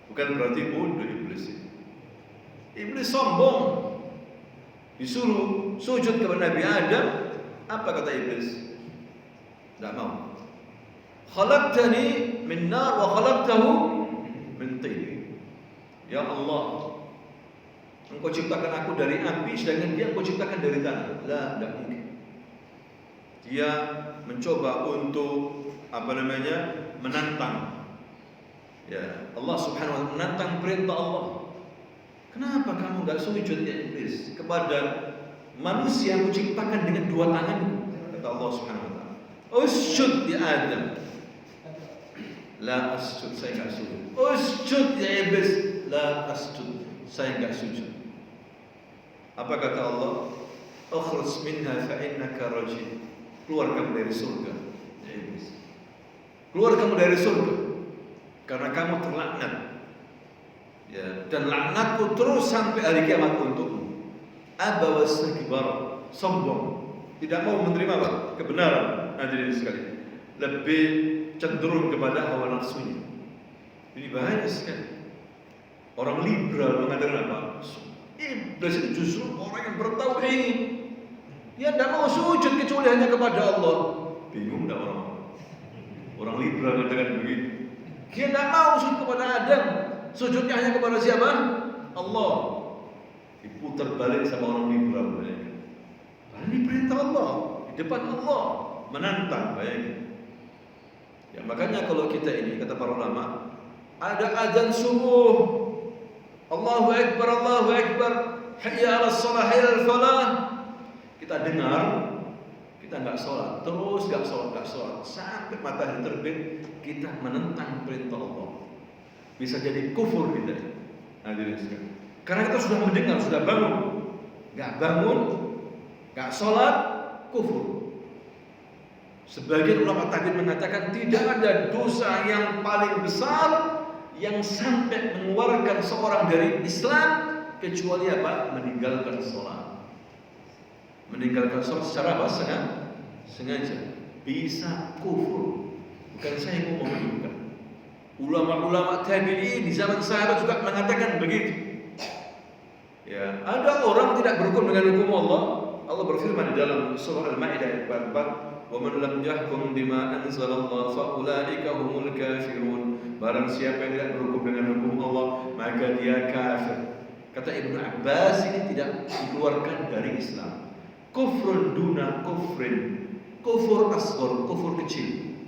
bukan berarti bodoh iblis. Iblis sombong. Disuruh sujud kepada Nabi Adam, apa kata iblis? Tidak mau. Khalaqtani min nar wa khalaqtahu min tin. Ya Allah, Engkau ciptakan aku dari api, sedangkan dia Engkau ciptakan dari tanah. Lah, tidak mungkin. Dia mencoba untuk menantang. Ya, Allah Subhanahu wa taala menantang perintah Allah. Kenapa kamu enggak sujud ya iblis kepada manusia yang kuciptakan dengan dua tanganku? Kata Allah Subhanahu wa taala. Usjud ya Adam. La asjud, saya enggak sujud. Usjud ya iblis. La asjud, saya enggak sujud. Apa kata Allah? Ukhruj minha fa innaka rajim. Keluar kamu dari surga, ya iblis. Keluar kamu dari surga karena kamu terlaknat. Ya, dan laknatku terus sampai hari kiamat untukmu. Aba wastakbar, sombong, tidak mau menerima apa? Kebenaran. Hadirin sekalian, lebih cenderung kepada hawa nafsunya. Ini bahaya sekali. Orang liberal mengatakan apa? Iblis itu justru orang yang bertauhid. Dia tidak mau sujud kecuali hanya kepada Allah. Bingung tidak orang? Orang liberal mengatakan begitu. Dia tidak mau sujud kepada Adam. Sujudnya hanya kepada siapa? Allah. Diputar balik sama orang liberal. Ini perintah Allah. Di depan Allah. Menantang. Bayangin. Ya, makanya kalau kita ini, kata para ulama, ada azan subuh, Allahu Akbar, Allahu Akbar, hayya 'alas shalah, hayya 'alal falah. Kita dengar, kita enggak sholat, terus enggak sholat sampai matahari terbit, kita menentang perintah Allah. Bisa jadi kufur kita. Hadirin sekalian. Karena kita sudah mendengar, sudah bangun, enggak bangun, Gak sholat, kufur. Sebagian ulama takdir mengatakan tidak ada dosa yang paling besar yang sampai mengeluarkan seorang dari Islam kecuali apa? Meninggalkan sholat. Meninggalkan sholat secara apa? Sengaja. Bisa kufur. Bukan saya ngomong, bukan. Ulama-ulama tabi'in di zaman sahabat juga mengatakan begitu. Ya, ada orang tidak berhukum dengan hukum Allah. Allah berfirman di dalam surah Al-Maidah ayat 44, "Wa man lam yahkum bima anzalallahu fa ulaika humul kafirun." Barang siapa yang tidak berhukum dengan hukum Allah, maka dia kafir. Kata Ibnu Abbas, ini tidak dikeluarkan dari Islam. Kufrun duna kufrin. Kufur asghar, kufur kecil.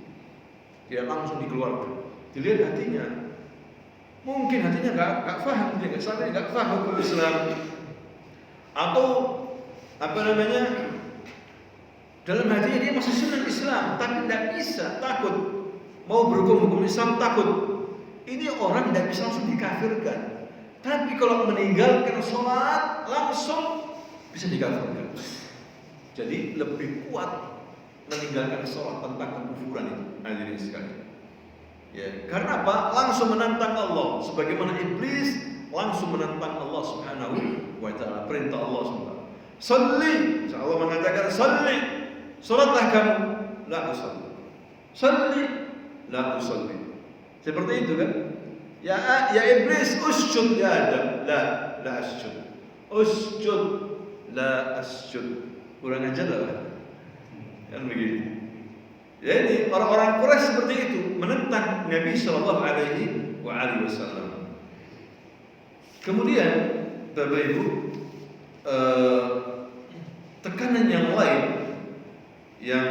Tidak langsung dikeluarkan. Dilihat hatinya. Mungkin hatinya enggak paham, dia enggak paham hukum Islam. Atau dalam hatinya dia masih senang Islam, tapi tidak bisa, takut. Mau berhukum Islam takut. Ini orang tidak bisa langsung dikafirkan. Tapi kalau meninggalkan sholat langsung bisa dikafirkan. Jadi lebih kuat meninggalkan sholat tentang kekufuran itu. Hadirin sekalian. Ya, karena apa? Langsung menantang Allah. Sebagaimana iblis langsung menantang Allah Subhanahu wa taala. Perintah Allah Subhanahu. Salli. Allah mengatakan salli. Salatlah kamu. La usalli. Salli. La usalli. Seperti itu kan? Ya iblis usjud ya Adam. La asjud. Usjud. La asjud. Kurang ajar lah. Kan begitu. Jadi orang-orang Quraisy seperti itu menentang Nabi Shallallahu Alaihi Wasallam. Kemudian, Bapak Ibu, tekanan yang lain yang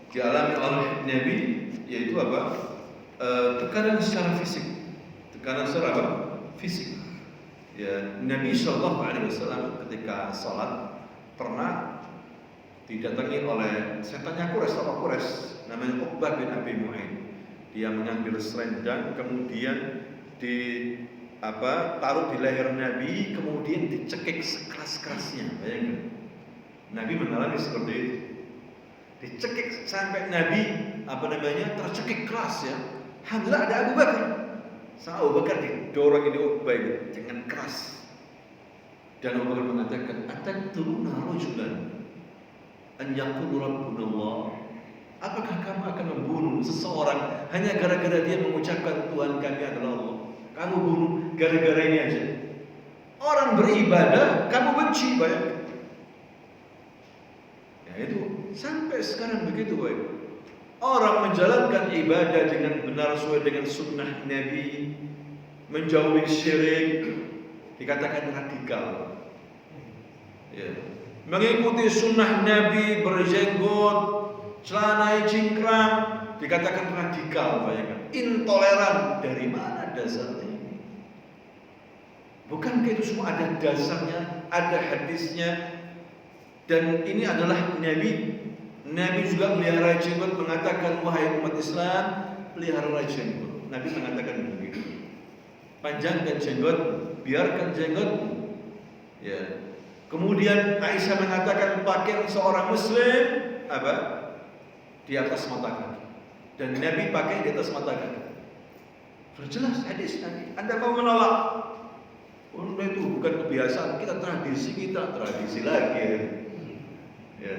dialami oleh Nabi yaitu apa? Tekanan secara fisik. Tekanan secara apa? Fisik. Ya, Nabi Shallallahu Alaihi Wasallam ketika salat pernah didatangi oleh setannya Quraisy, tokoh Quraisy namanya Uqbah bin Abi Mu'aid. Dia mengambil selendang kemudian taruh di leher Nabi, kemudian dicekik sekeras-kerasnya. Bayangkan. Nabi mengalami seperti itu. Dicekik sampai Nabi tercekik keras ya. Alhamdulillah ada Abu Bakar. Abu Bakar didorong ini Uqbah dengan keras. Dan Abu Bakar mengatakan, "Ataqtuluna rajulan an yaqulu rabbunallah." Apakah kamu akan membunuh seseorang hanya gara-gara dia mengucapkan Tuhan kami adalah Allah? Kamu bunuh gara-gara ini aja. Orang beribadah kamu benci, bayangkan. Ya itu sampai sekarang begitu, baik. Orang menjalankan ibadah dengan benar sesuai dengan sunnah Nabi, menjauhi syirik, dikatakan radikal. Ya. Mengikuti sunnah Nabi, berjenggot, celana cingkrang, dikatakan radikal, bayangkan. Intoleran. Dari mana dasarnya ini? Bukankah itu semua ada dasarnya, ada hadisnya? Dan ini adalah Nabi juga melihara jenggot, mengatakan, "Wahai umat Islam, pelihara jenggot." Nabi mengatakan begitu. Panjangkan jenggot, biarkan jenggot. Ya. Kemudian Aisyah mengatakan pakaian seorang muslim di atas mata kaki. Dan Nabi pakai di atas mata kaki. Berjelas hadis Nabi. Anda mau menolak? Itu bukan kebiasaan kita, tradisi lagi. Ya.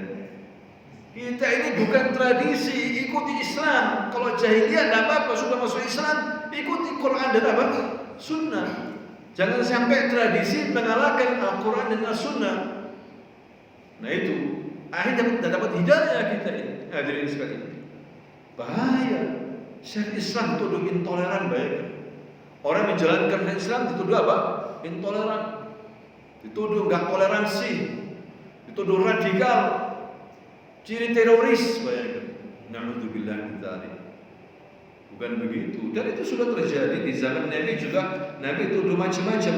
Kita ini bukan tradisi, ikuti Islam. Kalau jahiliyah tidak apa-apa, sudah masuk Islam, ikuti Quran dan Sunnah. Jangan sampai tradisi mengalahkan Al-Quran dan As-Sunnah. Nah itu akhirnya dapat hidayah kita ini. Hadirin sekalian, bahaya. Syekh Islam dituduh intoleran, baik. Orang menjalankan Islam dituduh apa? Intoleran. Dituduh enggak toleransi. Dituduh radikal. Ciri teroris, baik. Na'udzubillah min dzalik. Bukan begitu. Dan itu sudah terjadi di zaman Nabi juga. Nabi tuduh macam-macam.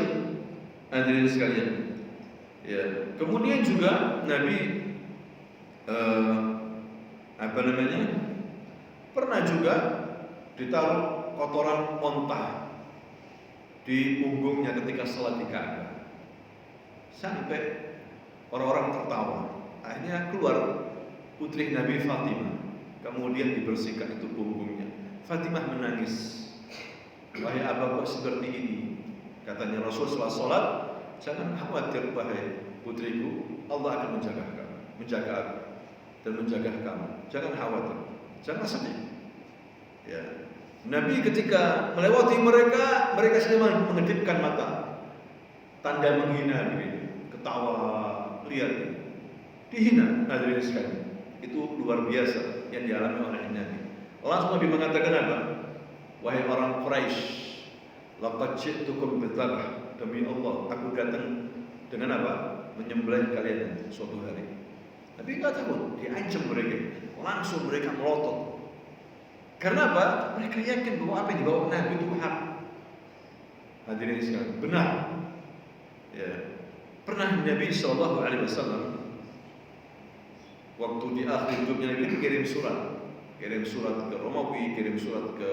Hadirin sekalian. Ya. Kemudian juga Nabi pernah juga ditaruh kotoran onta di punggungnya ketika sholat di Ka'bah. Sampai orang-orang tertawa. Akhirnya keluar putri Nabi Fatimah, kemudian dibersihkan itu punggungnya. Fatimah menangis. Wahai Abah, kok seperti ini? Katanya Rasulullah SAW, jangan khawatir wahai putriku, Allah akan menjaga kamu, menjaga aku dan menjaga kamu. Jangan khawatir, jangan sedih. Ya. Nabi ketika melewati mereka, mereka sedang mengedipkan mata, tanda menghina begitu, ketawa, lihat, dihina. Hadirin sekalian, itu luar biasa yang dialami oleh Nabi. Langsung Nabi mengatakan apa? Wahai orang Quraisy, laqad ji'tukum bidzabh. Demi Allah, aku datang dengan apa? Menyembelih kalian suatu hari. Nabi enggak takut, diancam mereka. Langsung mereka melotot. Karena apa? Mereka yakin bahwa apa yang dibawa Nabi itu hak. Hadirin sekalian, benar. Ya. Pernah Nabi SAW waktu di akhir hidupnya Nabi kirim surat ke Romawi, kirim surat ke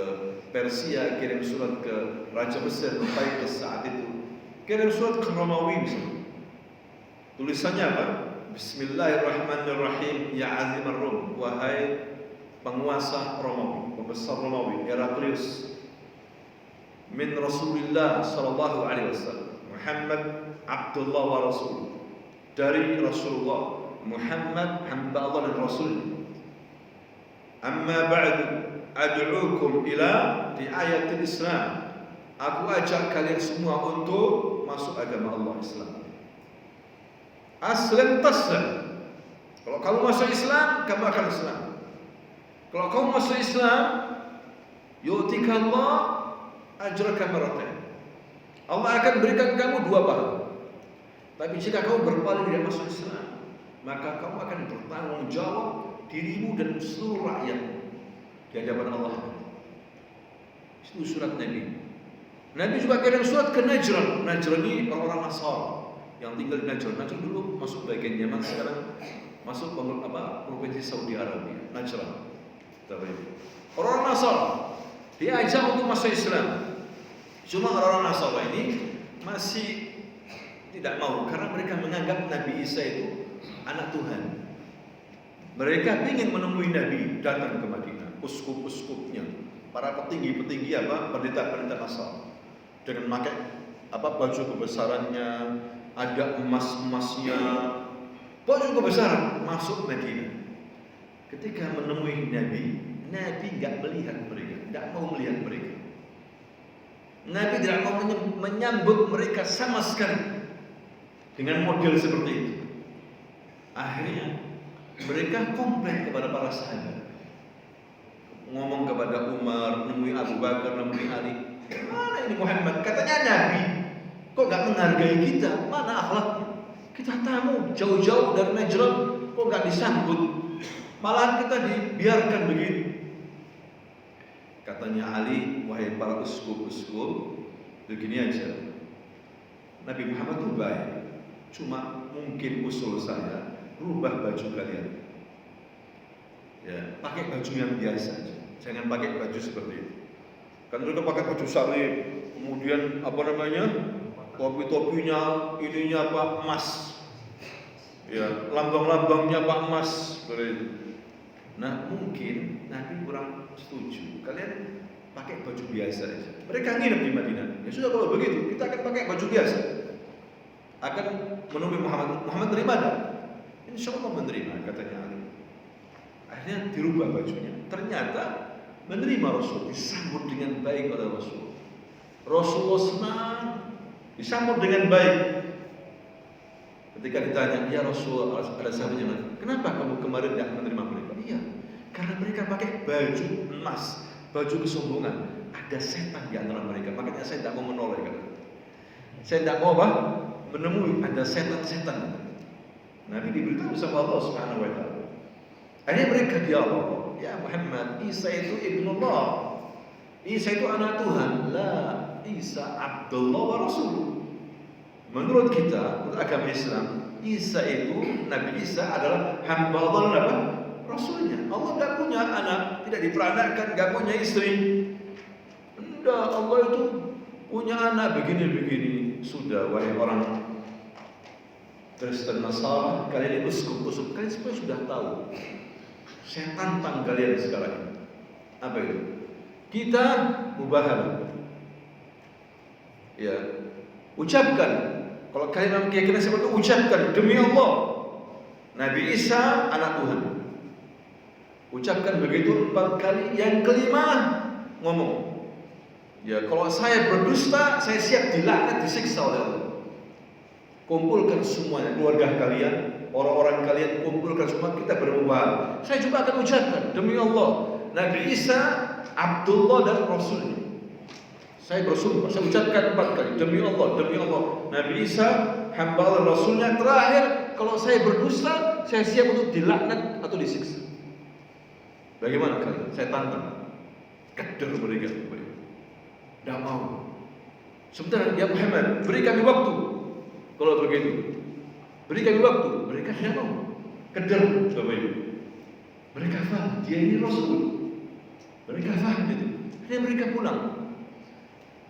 Persia, kirim surat ke Raja Mesir, ke saat itu, kirim surat ke Romawi misalnya. Tulisannya apa? Bismillahirrahmanirrahim, ya azimar Rum, wahai penguasa Romawi, pembesar Romawi, Heraklius, min Rasulillah sallallahu alaihi wasallam, Muhammad Abdullah wa Rasul, dari Rasulullah Muhammad hamba Allah dan Rasul. Amma ba'du, ad'ukum ila riayatil Islam. Aku ajak kalian semua untuk masuk agama Allah Islam. Aslim taslam. Kalau kamu masuk Islam, kamu akan Islam. Kalau kamu masuk Islam, yu'tika Allah ajraka marratain. Allah akan berikan kamu 2 pahala. Tapi jika kamu berpaling tidak masuk Islam, maka kamu akan bertanggung jawab dirimu dan seluruh rakyat di hadapan Allah. Itu surat Nabi. Nabi juga kirim surat ke Najran. Najran ini orang-orang Nasara yang tinggal di Najran. Najran dulu masuk bagian Yaman, sekarang masuk provinsi Saudi Arabia. Najran. Orang Nasara diajak untuk masuk Islam. Cuma orang Nasara ini masih tidak mau karena mereka menganggap Nabi Isa itu anak Tuhan. Mereka ingin menemui Nabi, datang ke Madinah, uskup-uskupnya, para petinggi-petinggi pendeta-pendeta Nasara, dengan pakai baju kebesarannya, ada emas-emasnya, baju kebesaran, masuk Madinah. Ketika menemui Nabi, Nabi enggak melihat mereka, enggak mau melihat mereka. Nabi tidak mau menyambut mereka sama sekali dengan model seperti itu. Akhirnya mereka komplain kepada para sahabat, ngomong kepada Umar, nemui Abu Bakar, nemui Ali, mana ini Muhammad? Katanya Nabi, kok gak menghargai kita? Mana akhlaknya? Kita tamu jauh-jauh dari Najran, kok gak disambut? Malahan kita dibiarkan begini. Katanya Ali, wahai para uskup-uskup, begini aja, Nabi Muhammad itu baik, cuma mungkin usul saya, rubah baju kalian, ya, pakai baju yang biasa aja. Jangan pakai baju seperti itu. Kan mereka pakai baju salib, kemudian topi-topinya ininya emas, ya, lambang-lambangnya emas seperti itu. Nah, mungkin Nabi kurang setuju. Kalian pakai baju biasa aja. Mereka nginep di Madinah. Ya sudah, kalau begitu kita akan pakai baju biasa. Akan menemui Muhammad. Muhammad terima tak? Insya Allah menerima, katanya Ali. Akhirnya dirubah bajunya. Ternyata menerima Rasul, disambut dengan baik oleh Rasul. Rasulullah senang, disambut dengan baik. Ketika ditanya, ya Rasul, ada sahabatnya, kenapa kamu kemarin tidak menerima mereka? Iya, karena mereka pakai baju emas, baju kesombongan. Ada setan di antara mereka, makanya saya tidak mau menoleh. Saya tidak mau menemui ada setan-setan. Nabi diberitahu sama Allah Subhanahu wa taala. Akhirnya mereka dijawab, ya Muhammad, Isa itu ibnullah. Isa itu anak Tuhan. La, Isa Abdullah wa Rasul. Menurut kita, menurut agama Islam, Isa itu, Nabi Isa adalah hamba Allah dan Rasulnya. Allah tidak punya anak, tidak diperanakkan, tidak punya istri. Tidak, Allah itu punya anak begini-begini. Sudah, wahai orang Kristen Nasara, kalian ini uskup-uskup, kalian semua sudah tahu. Saya tantang kalian sekarang. Apa itu? Kita mubahalah. Ya, ucapkan. Kalau kalian memang keyakinan seperti itu, ucapkan demi Allah, Nabi Isa anak Tuhan. Ucapkan begitu 4 kali. Yang kelima ngomong, ya kalau saya berdusta, saya siap dilaknat, disiksa oleh Allah. Kumpulkan semuanya, keluarga kalian, orang-orang kalian, kumpulkan semua, kita berubah. Saya juga akan ucapkan demi Allah, Nabi Isa Abdullah dan Rasulnya. Saya bersumpah, saya ucapkan 4 kali demi Allah, Nabi Isa hamba Allah Rasulnya. Terakhir, kalau saya berdusta, saya siap untuk dilaknat atau disiksa. Bagaimana kalian? Saya tantang. Keder mereka, tidak mau. Sebentar, ya Muhammad, beri kami waktu. Kalau begitu, beri kami waktu. Mereka tidak mau. Keder, Bapak Ibu. Mereka faham, dia ini Rasul. Mereka faham itu. Akhirnya mereka pulang.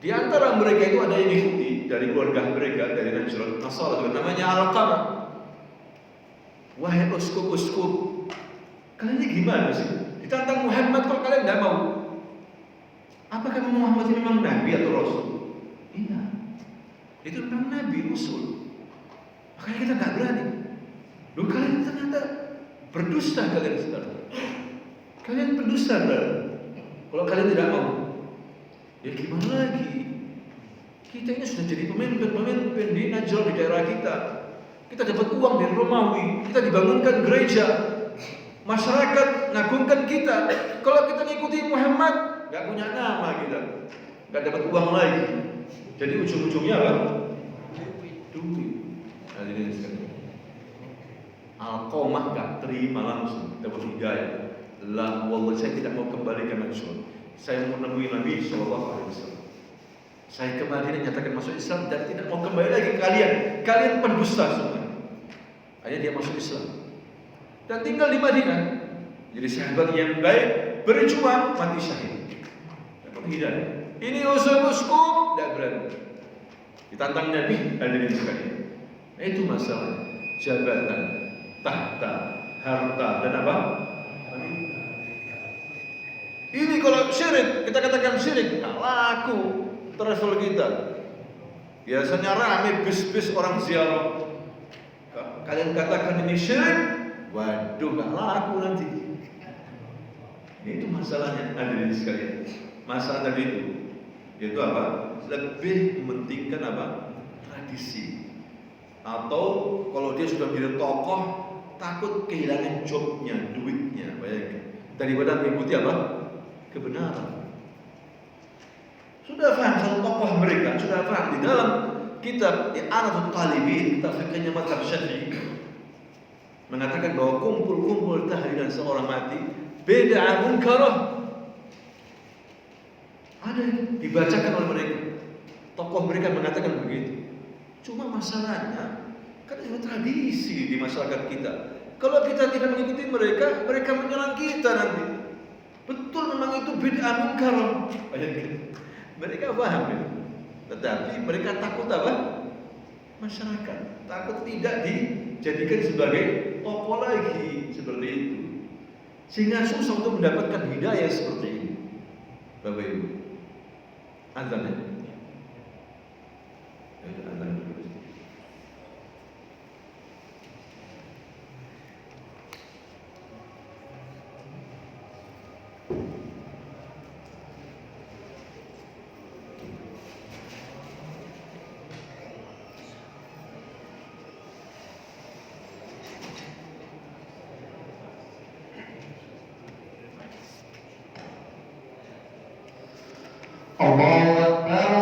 Di antara mereka itu ada yang ikuti dari keluarga mereka, dari Najran, Nasara juga, namanya Al-Qamah. Wahai uskup-uskup, kalian ini gimana sih? Ditantang Muhammad kalau kalian tidak mau. Apakah Muhammad ini memang Nabi atau Rasul? Iya, itu memang Nabi, Rasul. Makanya kita tidak berani. Loh, kalian ternyata berdusta kalian sekarang. Kalian berdusta berarti. Kalau kalian tidak mau, ya gimana lagi? Kita ini sudah jadi pemimpin di Najran, di daerah kita. Kita dapat uang dari Romawi, kita dibangunkan gereja, masyarakat ngagungkan kita. Kalau kita ngikuti Muhammad, nggak punya nama kita, nggak dapat uang lagi. Jadi ujung-ujungnya apa? Duit. Hadirin sekalian, Al-Qamah nggak terima langsung dapat hidayah. La, wallah, saya tidak mau kembali ke Najran. Saya mau menemui Nabi SAW. Saya ke Madinah nyatakan masuk Islam dan tidak mau kembali lagi ke kalian. Kalian pendusta semua. Akhirnya dia masuk Islam dan tinggal di Madinah. Jadi sahabat yang baik, berjuang, mati syahid. Dapat hidayah. Ini uskup tidak berani. Ditantang Nabi, hadirin sekalian. Itu masalah jabatan, tahta, harta dan apa? Ini kalau syirik, kita katakan syirik, nggak laku travel kita. Biasanya rame bis-bis orang ziarah. Kalian katakan ini syirik, waduh nggak laku nanti. Itu masalahnya, hadirin sekalian. Masalah tadi itu apa? Lebih mementingkan apa? Tradisi. Atau kalau dia sudah menjadi tokoh, takut kehilangan jobnya, duitnya, bayangkan. Daripada mengikuti apa? Kebenaran. Sudah paham satu tokoh mereka, sudah paham di dalam kitab I'anatul Talibin, kitab fikihnya mazhab Syafi'i, mengatakan bahwa kumpul-kumpul tahlilan seorang mati bid'ah munkarah. Ada dibacakan oleh mereka. Tokoh mereka mengatakan begitu. Cuma masalahnya kan itu tradisi di masyarakat kita. Kalau kita tidak mengikuti mereka, mereka menyerang kita nanti. Betul, memang itu bid'ah munkar. Mereka paham itu. Tetapi mereka takut apa? Masyarakat takut tidak dijadikan sebagai tokoh lagi seperti itu. Sehingga susah untuk mendapatkan hidayah seperti ini. Bapak Ibu, azan ya? Azan dulu. Allahu Akbar.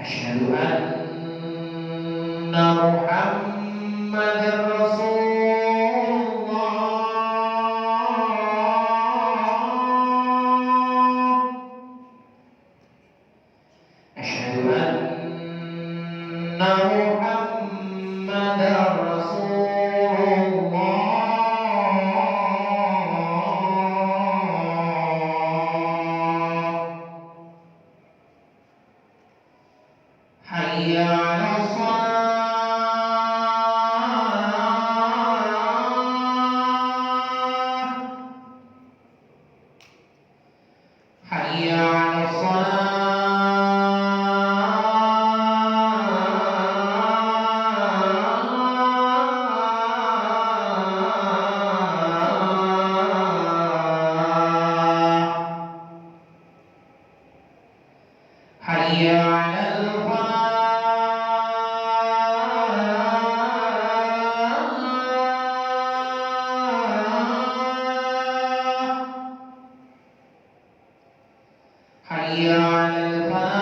أشهد أن محمدًا رسول الله. أشهد أن محمدًا رسول الله. حي على الصلاة. حي على الصلاة. حي على الفلاح. حي على الفلاح.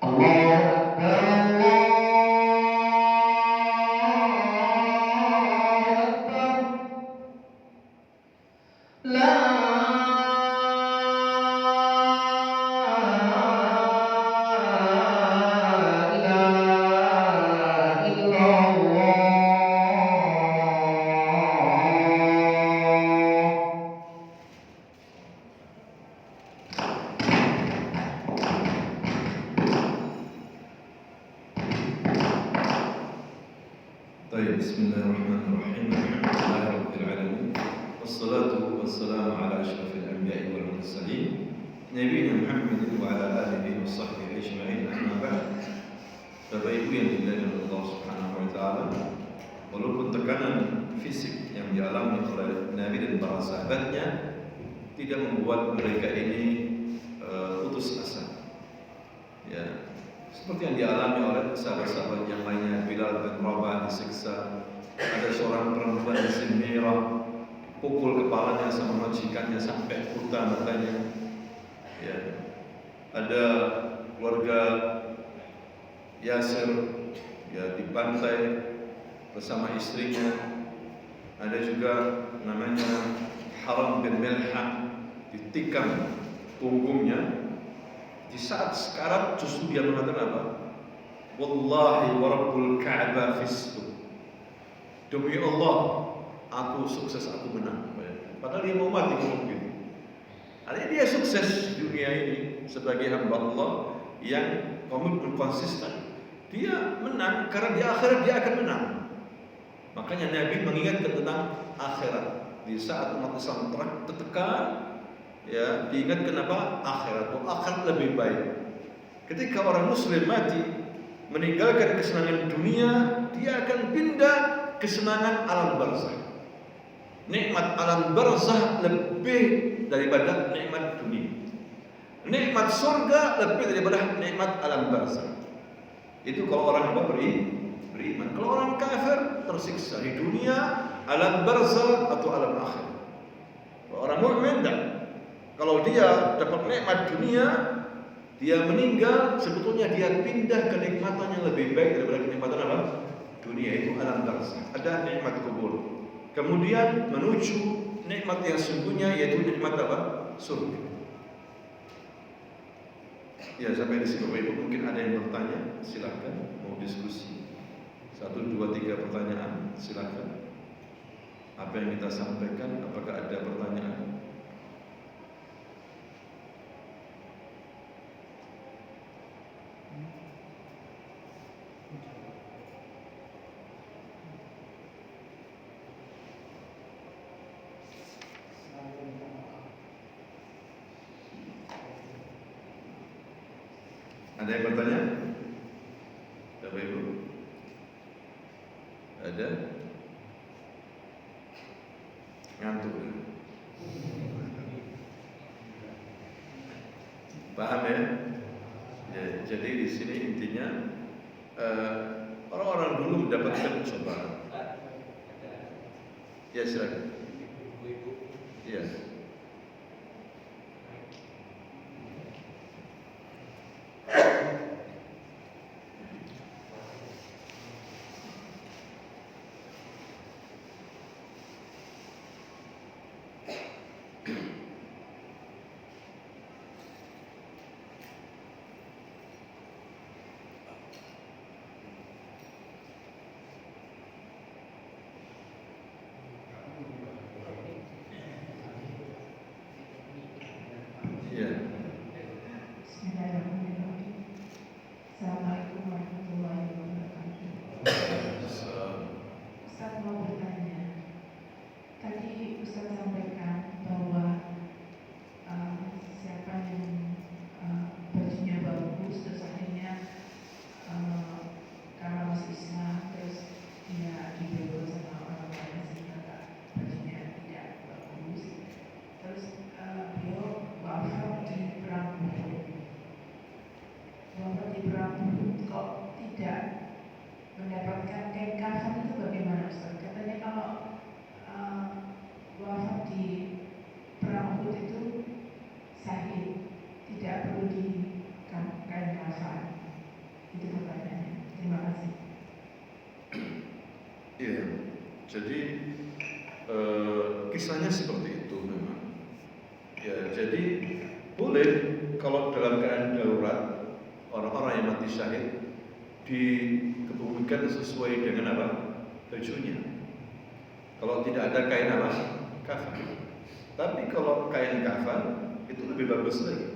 الله أكبر الله أكبر. لا إله إلا الله. طيب، بسم الله الرحمن الرحيم. الحمد لله رب العالمين، والصلاة والسلام على أشرف الأنبياء والمرسلين نبينا محمد وعلى آله وصحبه أجمعين. أما بعد, Bapak Ibu yang dimuliakan Allah Subhanahu wa taala, walaupun tekanan fisik yang dialami oleh Nabi dan para sahabatnya tidak membuat mereka ini putus asa. Ya, seperti yang dialami oleh sahabat-sahabat yang lainnya. Bilal bin Rabah disiksa, ada seorang perempuan di Simirah pukul kepalanya sama majikannya sampai buta matanya. Ya, ada keluarga Yasir ya dibantai bersama istrinya. Ada juga namanya Haram bin Milhan ditikam punggungnya. Di saat sekarat justru dia mengatakan apa? Wallahi wa rabbul Ka'bah fistu. Demi Allah, aku sukses, aku menang. Padahal dia mau mati ngomong begitu. Artinya dia sukses di dunia ini sebagai hamba Allah yang komitmen konsisten. Dia menang karena di akhirat dia akan menang. Makanya Nabi mengingatkan tentang akhirat. Di saat umat Islam tertekan, ya diingatkan apa? Akhirat. Akhirat lebih baik. Ketika orang Muslim mati, meninggalkan kesenangan dunia, dia akan pindah kesenangan alam barzah. Nikmat alam barzah lebih daripada nikmat dunia. Nikmat surga lebih daripada nikmat alam barzah. Itu kalau orang apa? Beriman. Kalau orang kafir tersiksa di dunia, alam barzah atau alam akhir. Kalau orang mukmin tidak. Kalau dia dapat nikmat dunia, dia meninggal, sebetulnya dia pindah kenikmatan yang lebih baik daripada kenikmatan apa? Dunia, itu alam barzah. Ada nikmat kubur. Kemudian menuju nikmat yang sungguhnya, yaitu nikmat apa? Surga. Ya, sampai di sini Bapak Ibu, mungkin ada yang bertanya, silakan mau diskusi. 1, 2, 3 pertanyaan, silakan. Apa yang kita sampaikan, apakah ada pertanyaan? Ada yang bertanya? Bapak Ibu? Ada? Ngantuk ya? Paham ya? Ya. jadi di sini intinya orang-orang dulu mendapatkan cobaan. Ya silakan. Iya. Iya. Bismillahirrahmanirrahim. Assalamualaikum warahmatullahi wabarakatuh. Ustaz mau bertanya. Tadi Ustaz sampaikan bahwa siapa yang bajunya bagus terus akhirnya karena masih Islam terus dia dibelot sama orang lain sehingga bajunya tidak bagus. Terus beliau wafat di perang Uhud. Wafat di perang Uhud kok tidak mendapatkan kain kafan itu bagaimana Ustaz? Katanya kalau wafat di perang Uhud itu sahih, tidak perlu di kain kafan. Itu pertanyaannya. Terima kasih. Iya. Jadi kisahnya seperti itu memang. Ya, jadi boleh kalau dalam keadaan darurat orang-orang yang mati syahid dikebumikan sesuai dengan apa? Bajunya. Kalau tidak ada kain apa? Kafan. Tapi kalau kain kafan itu lebih bagus lagi.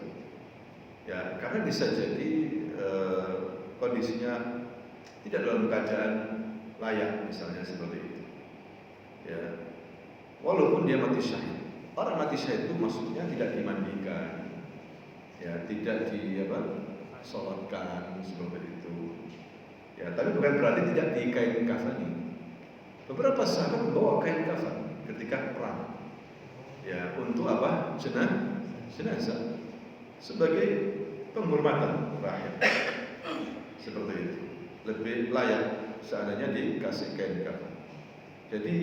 Ya, karena bisa jadi kondisinya tidak dalam keadaan layak, misalnya seperti itu. Ya, walaupun dia mati syahid. Orang mati syahid itu maksudnya tidak dimandikan, ya, tidak sholatkan seperti itu. Ya, tapi bukan berarti tidak dikain kafani. Beberapa sahabat membawa kain kafan ketika perang, ya, untuk apa? Jenazah sebagai penghormatan terakhir. Seperti itu. Lebih layak seandainya dikasih kain kafan. Jadi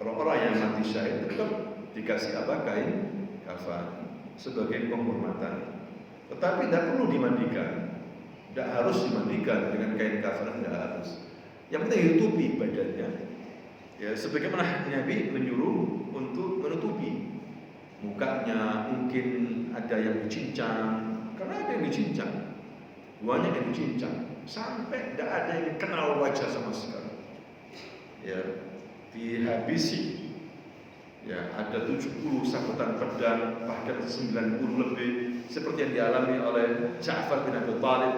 orang-orang yang mati syahid tetap dikasih apa? Kain kafan sebagai penghormatan. Tetapi tidak perlu dimandikan, tidak harus dimandikan dengan kain kafan, tidak harus. Yang penting ditutupi badannya. Ya, sebagaimana Nabi menyuruh untuk menutupi mukanya, mungkin ada yang dicincang, karena ada yang dicincang, banyak yang dicincang, sampai tidak ada yang kenal wajah sama sekali. Ya, dihabisi. Ya, ada 70 sabetan pedang, bahkan 90 lebih, seperti yang dialami oleh Ja'far bin Abi Thalib.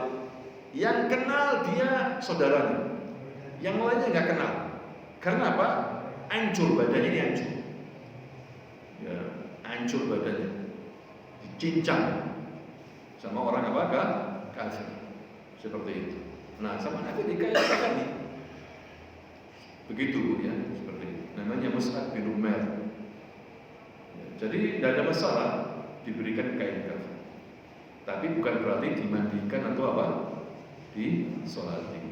Yang kenal dia saudaranya, yang lainnya nggak kenal. Karena apa? Hancur badannya, ini hancur. Ya, hancur badannya, dicincang sama orang apa? Kafir. Seperti itu. Nah, sama Nabi dikaitkan nih. Begitu ya, seperti itu. Namanya Mus'ab bin Umair. Ya, jadi tidak ada masalah diberikan kain kafan. Tapi bukan berarti dimandikan atau apa? Disolati.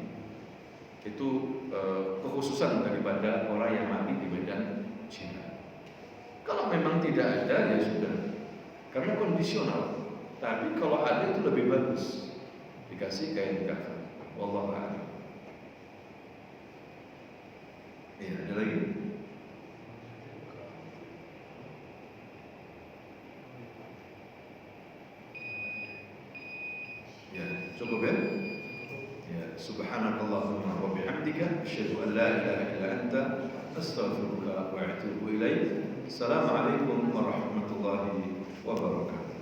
Itu kekhususan daripada orang yang mati di medan jihad. Kalau memang tidak ada, ya sudah. Karena kondisional. Tapi kalau ada itu lebih bagus. Dikasih kain kafan. Wallahu a'lam. Iya, ada lagi? Ya, cukup ya? Ya, subhanakallahumma wa bihamdika asyhadu an la ilaha illa anta astaghfiruka wa atubu ilaik. Assalamualaikum warahmatullahi wabarakatuh.